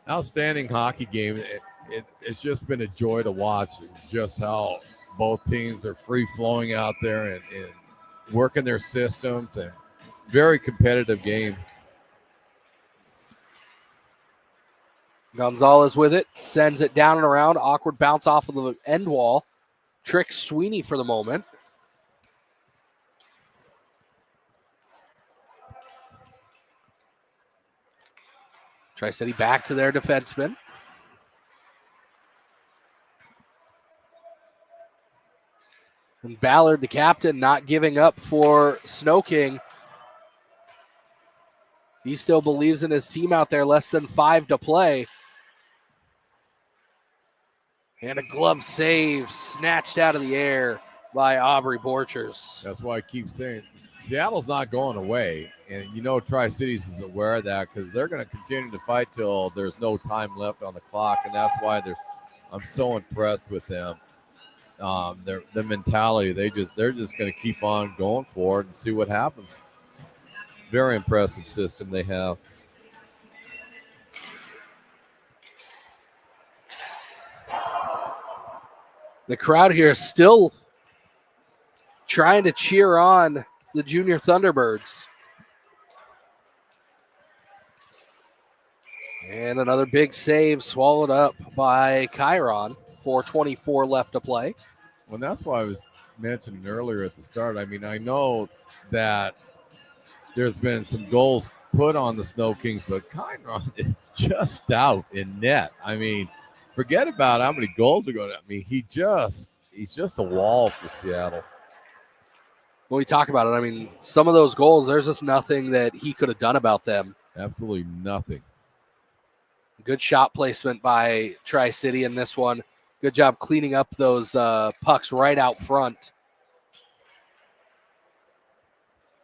Outstanding hockey game. It's just been a joy to watch just how both teams are free-flowing out there and working their systems, and very competitive game. Gonzalez with it, sends it down and around. Awkward bounce off of the end wall. Tricks Sweeney for the moment. Tri-City back to their defenseman. And Ballard, the captain, not giving up for Snow King. He still believes in his team out there. Less than 5 to play. And a glove save snatched out of the air by Aubrey Borchers. That's why I keep saying Seattle's not going away. And you know Tri-Cities is aware of that because they're going to continue to fight till there's no time left on the clock. And that's why I'm so impressed with them. The mentality, they're just going to keep on going for it and see what happens. Very impressive system they have. The crowd here is still trying to cheer on the Junior Thunderbirds. And another big save swallowed up by Chiron. 4:24 left to play. Well, that's why I was mentioning earlier at the start. I mean, I know that there's been some goals put on the Snow Kings, but Chiron is just out in net. I mean, forget about how many goals are going. I mean, he's just a wall for Seattle. when we talk about it, I mean, some of those goals, there's just nothing that he could have done about them. Absolutely nothing. Good shot placement by Tri-City in this one. Good job cleaning up those pucks right out front.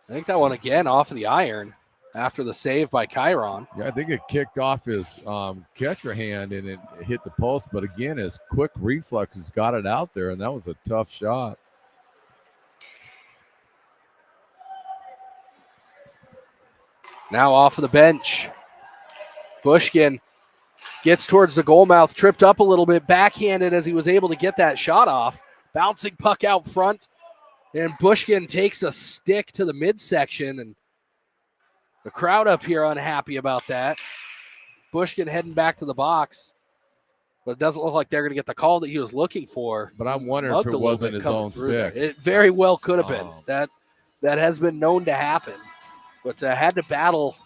I think that one again off of the iron after the save by Chiron. Yeah, I think it kicked off his catcher hand and it hit the post. But again, his quick reflexes got it out there, and that was a tough shot. Now off of the bench. Bushkin gets towards the goal mouth, tripped up a little bit, backhanded as he was able to get that shot off. Bouncing puck out front, and Bushkin takes a stick to the midsection, and the crowd up here unhappy about that. Bushkin heading back to the box, but it doesn't look like they're going to get the call that he was looking for. But I'm wondering if it wasn't his own stick. It very well could have been. That has been known to happen, but had to battle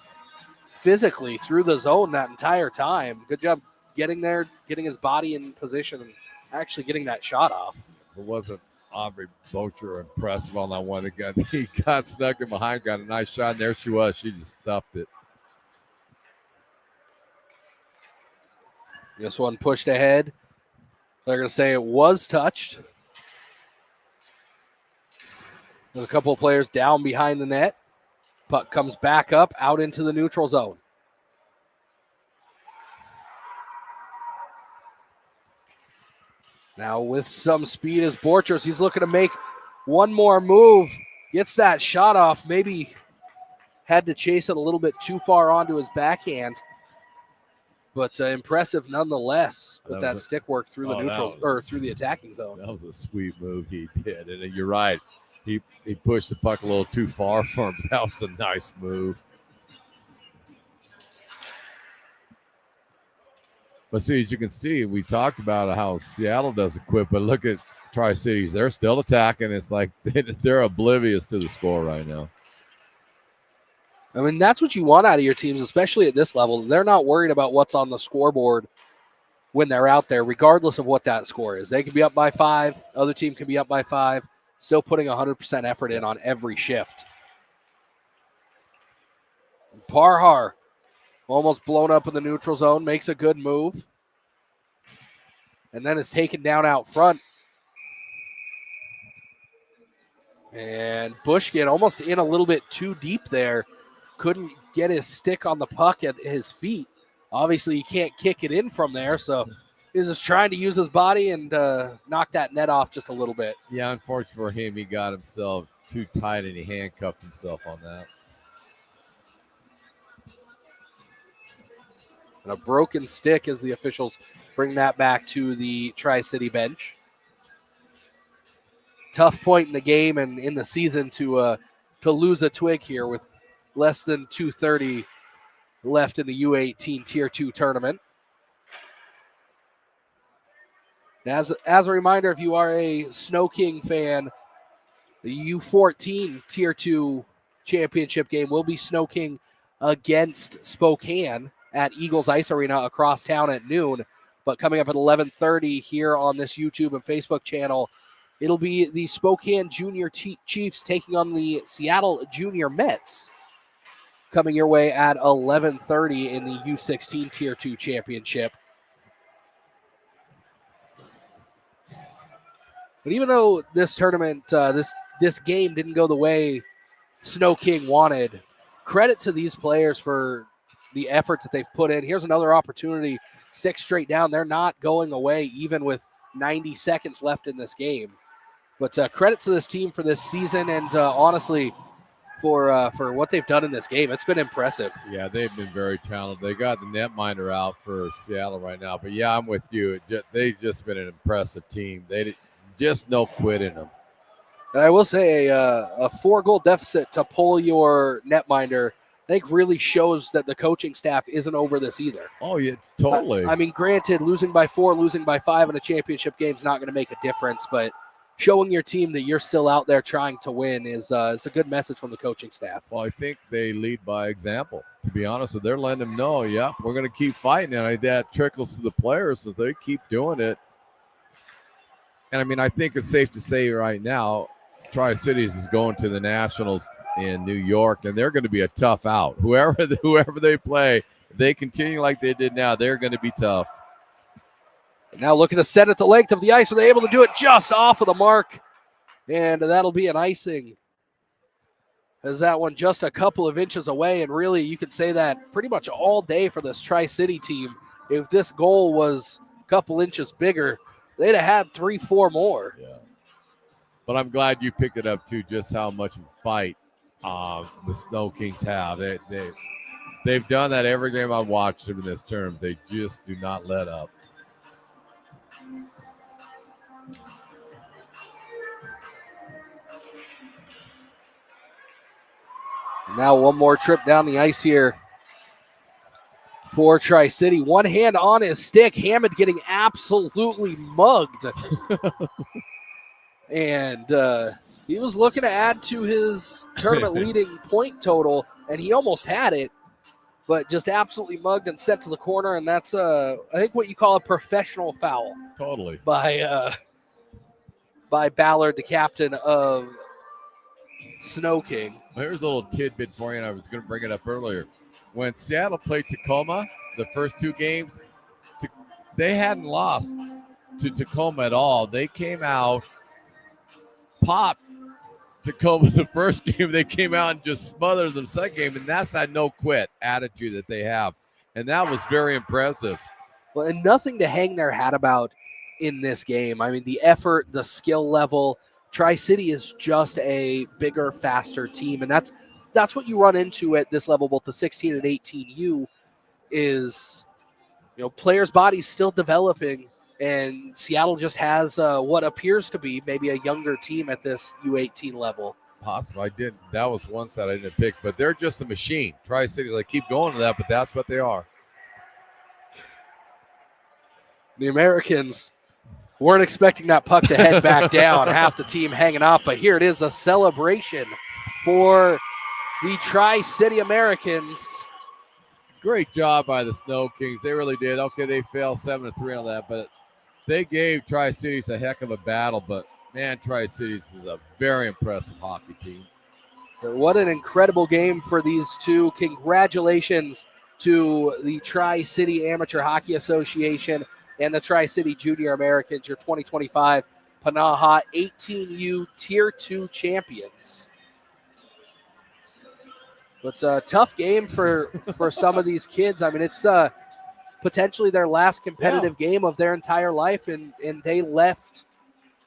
physically through the zone that entire time. Good job getting there, getting his body in position, and actually getting that shot off. It wasn't Aubrey Bocher impressive on that one. He got snuck in behind, got a nice shot, and there she was. She just stuffed it. This one pushed ahead. They're going to say it was touched. There's a couple of players down behind the net. Puck comes back up out into the neutral zone. Now with some speed is Borchers. He's looking to make one more move. Gets that shot off. Maybe had to chase it a little bit too far onto his backhand. But impressive nonetheless with that stick work through the neutral or through the attacking zone. That was a sweet move he did. And you're right. He pushed the puck a little too far for him. That was a nice move. But see, as you can see, we talked about how Seattle doesn't quit, but look at Tri-Cities. They're still attacking. It's like they're oblivious to the score right now. I mean, that's what you want out of your teams, especially at this level. They're not worried about what's on the scoreboard when they're out there, regardless of what that score is. They can be up by 5. Other team can be up by 5. Still putting 100% effort in on every shift. Parhar, almost blown up in the neutral zone, makes a good move. And then is taken down out front. And Bushkin almost in a little bit too deep there. Couldn't get his stick on the puck at his feet. Obviously, you can't kick it in from there, so he's just trying to use his body and knock that net off just a little bit. Yeah, unfortunately for him, he got himself too tight and he handcuffed himself on that. And a broken stick as the officials bring that back to the Tri-City bench. Tough point in the game and in the season to lose a twig here with less than 2:30 left in the U18 Tier 2 tournament. As a reminder, if you are a Snow King fan, the U14 Tier 2 championship game will be Snow King against Spokane at Eagles Ice Arena across town at noon. But coming up at 11:30 here on this YouTube and Facebook channel, it'll be the Spokane Junior Chiefs taking on the Seattle Junior Mets. Coming your way at 11:30 in the U16 Tier 2 championship. But even though this tournament, this game didn't go the way Snow King wanted, credit to these players for the effort that they've put in. Here's another opportunity. Stick straight down. They're not going away even with 90 seconds left in this game. But credit to this team for this season and honestly for what they've done in this game. It's been impressive. Yeah, they've been very talented. They got the netminder out for Seattle right now. But, yeah, I'm with you. They've just been an impressive team. They just no quit in them. And I will say a 4-goal deficit to pull your netminder, I think really shows that the coaching staff isn't over this either. Oh, yeah, totally. I mean, granted, losing by 4, losing by 5 in a championship game is not going to make a difference, but showing your team that you're still out there trying to win is a good message from the coaching staff. Well, I think they lead by example. To be honest with you, they're letting them know, yeah, we're going to keep fighting. And that trickles to the players so they keep doing it. And, I mean, I think it's safe to say right now, Tri-Cities is going to the Nationals in New York, and they're going to be a tough out. Whoever they play, if they continue like they did now, they're going to be tough. Now looking to set it the length of the ice. Are they able to do it just off of the mark? And that'll be an icing. As that one just a couple of inches away, and really you could say that pretty much all day for this Tri-City team. If this goal was a couple inches bigger, they'd have had 3-4 more. Yeah. But I'm glad you picked it up too, just how much of a fight the Snow Kings have. They've done that every game I've watched them in this term. They just do not let up. Now one more trip down the ice here for Tri-City. One hand on his stick. Hammond getting absolutely mugged. And he was looking to add to his tournament leading point total, and he almost had it, but just absolutely mugged and sent to the corner. And that's, I think, what you call a professional foul. Totally. By Ballard, the captain of Snow King. Here's a little tidbit for you, and I was going to bring it up earlier. When Seattle played Tacoma, the first two games, they hadn't lost to Tacoma at all. They came out, popped Tacoma the first game. They came out and just smothered them the second game, and that's that no-quit attitude that they have. And that was very impressive. Well, and nothing to hang their hat about in this game. I mean, the effort, the skill level, Tri-City is just a bigger, faster team, and that's what you run into at this level, both the 16 and 18U, is, players' bodies still developing, and Seattle just has what appears to be maybe a younger team at this U18 level. Possible. That was one side I didn't pick, but they're just a machine. Tri-City, they keep going to that, but that's what they are. The Americans weren't expecting that puck to head back down. Half the team hanging off, but here it is, a celebration for the Tri-City Americans. Great job by the Snow Kings. They really did. Okay, they fell 7-3 on that, but they gave Tri-Cities a heck of a battle. But, man, Tri-Cities is a very impressive hockey team. What an incredible game for these two. Congratulations to the Tri-City Amateur Hockey Association and the Tri-City Junior Americans, your 2025 PNAHA 18U Tier 2 champions. It's a tough game for some of these kids. I mean, it's potentially their last competitive game of their entire life, and they left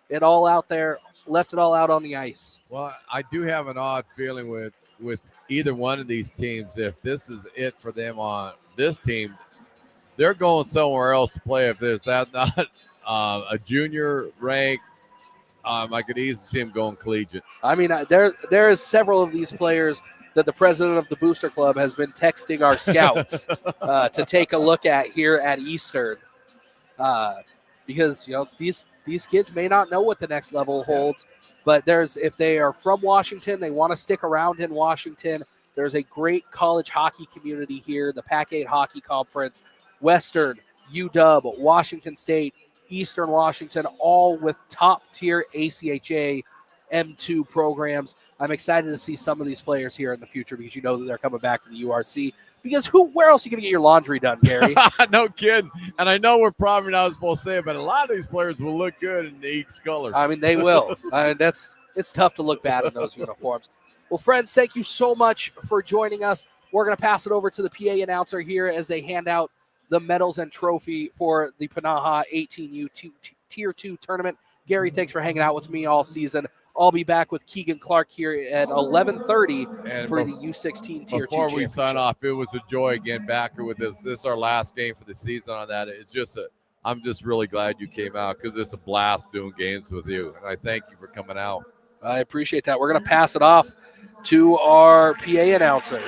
it all out there, left it all out on the ice. Well, I do have an odd feeling with either one of these teams. If this is it for them on this team, they're going somewhere else to play. If there's that not a junior rank, I could easily see them going collegiate. I mean, there is several of these players that the president of the Booster Club has been texting our scouts to take a look at here at Eastern, because these kids may not know what the next level holds. But if they are from Washington, they want to stick around in Washington. There's a great college hockey community here, the Pac-8 Hockey Conference, Western, UW, Washington State, Eastern Washington, all with top-tier ACHA M2 programs. I'm excited to see some of these players here in the future because you know that they're coming back to the URC. Because where else are you going to get your laundry done, Gary? No kidding. And I know we're probably not supposed to say it, but a lot of these players will look good in each color. I mean, they will. It's tough to look bad in those uniforms. Well, friends, thank you so much for joining us. We're going to pass it over to the PA announcer here as they hand out the medals and trophy for the PNAHA 18U Tier 2 tournament. Gary, thanks for hanging out with me all season. I'll be back with Keegan Clark here at 11:30 for the U16 Tier 2 championship. Before we sign off, it was a joy again back here with this. This is our last game for the season on that. I'm just really glad you came out because it's a blast doing games with you. And I thank you for coming out. I appreciate that. We're going to pass it off to our PA announcer.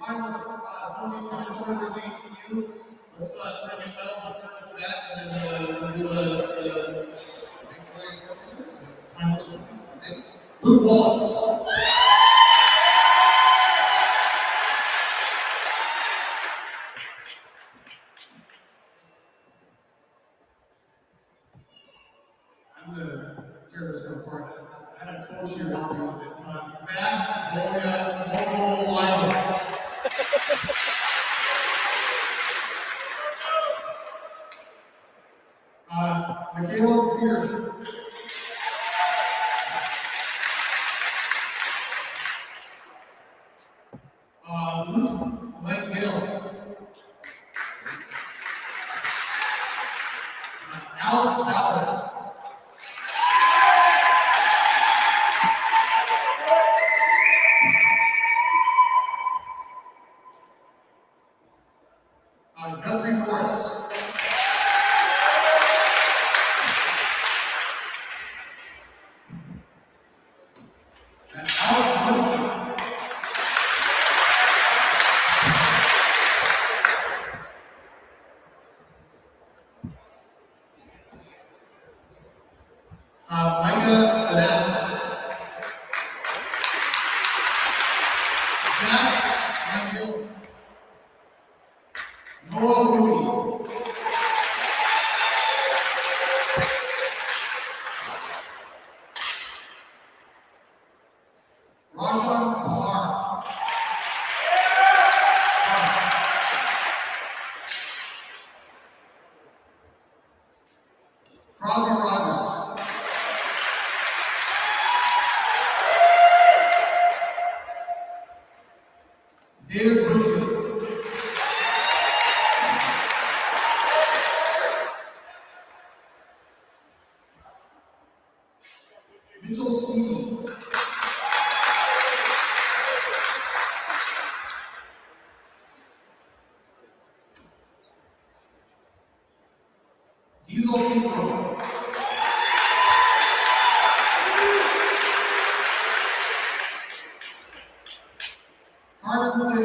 Finalists, Stoney County 18U. Let's bring it down to that and then we'll do finals. Luke Wallace. I'm going to tear this one apart. I had a coach here help me with it. Zach, Boya, Liza. Michaela Beard. Luke Langdale. Alex Ballard. Guthrie Morris. And Alice Winston. Micah Adams. Jack Langdale. Noah Louie. Rajan Pahar. Crosby Rogers. David Bushman. Mitchell Sweeney. Diesel Petro. Carmen Sim.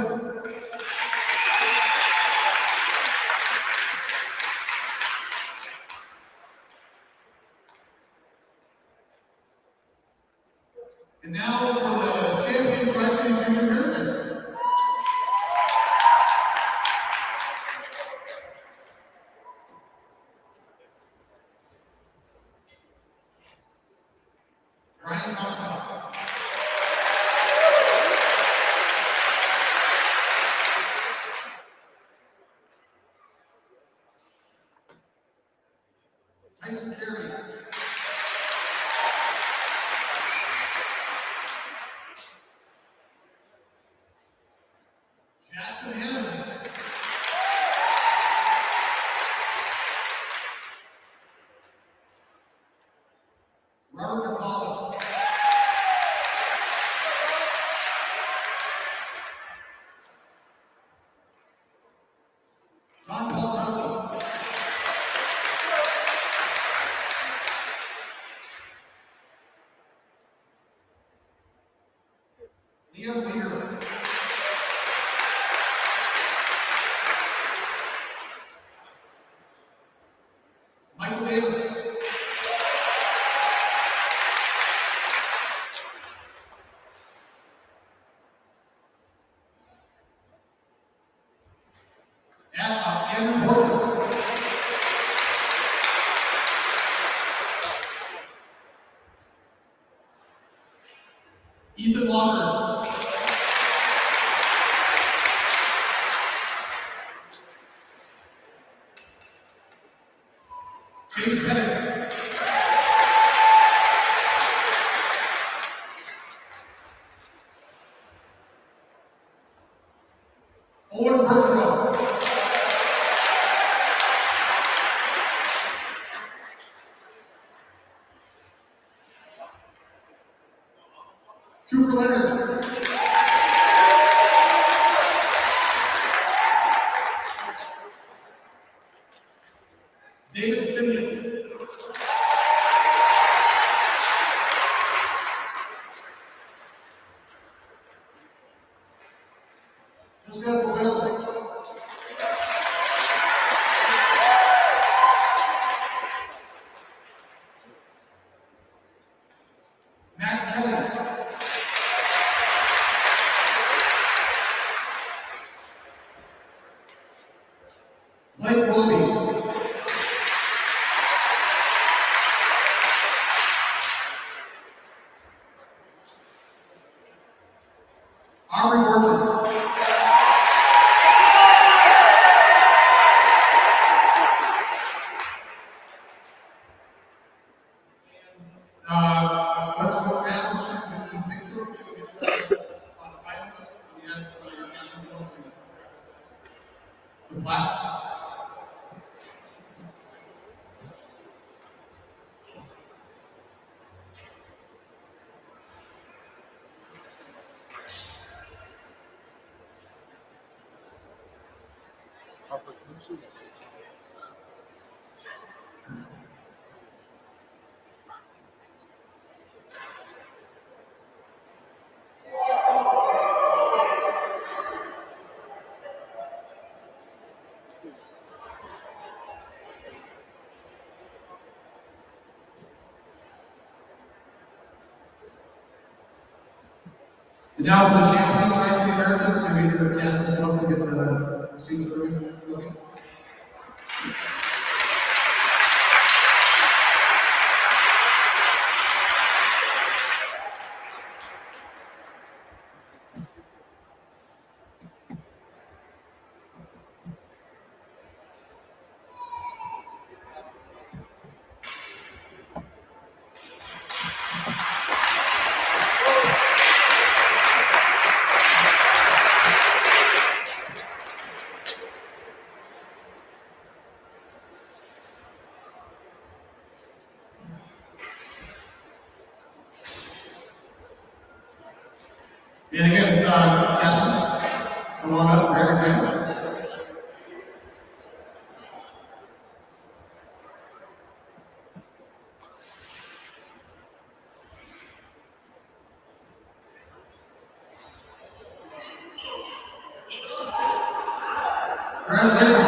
And now for the champion wrestling junior tournaments. Ryan Mountford. Tyson Terry. Jackson Hammond. Robert Gonzalez. John Paul Duncan. Liam Weir. Michael Davis. Andrew Borchers. Ethan Longer. Chase Pettit. Owen Bergeron. Cooper Leonard. David Simeon. Let's go for Willis. Max Kelly. Blake Willoughby. Aubrey Borges. Let's go down to the picture on the finalists. We have the black. And now for the champion, Tri-State Americans, can we do the candidates come up and get the students looking? And again, captains, come on up, Eric again. Congratulations.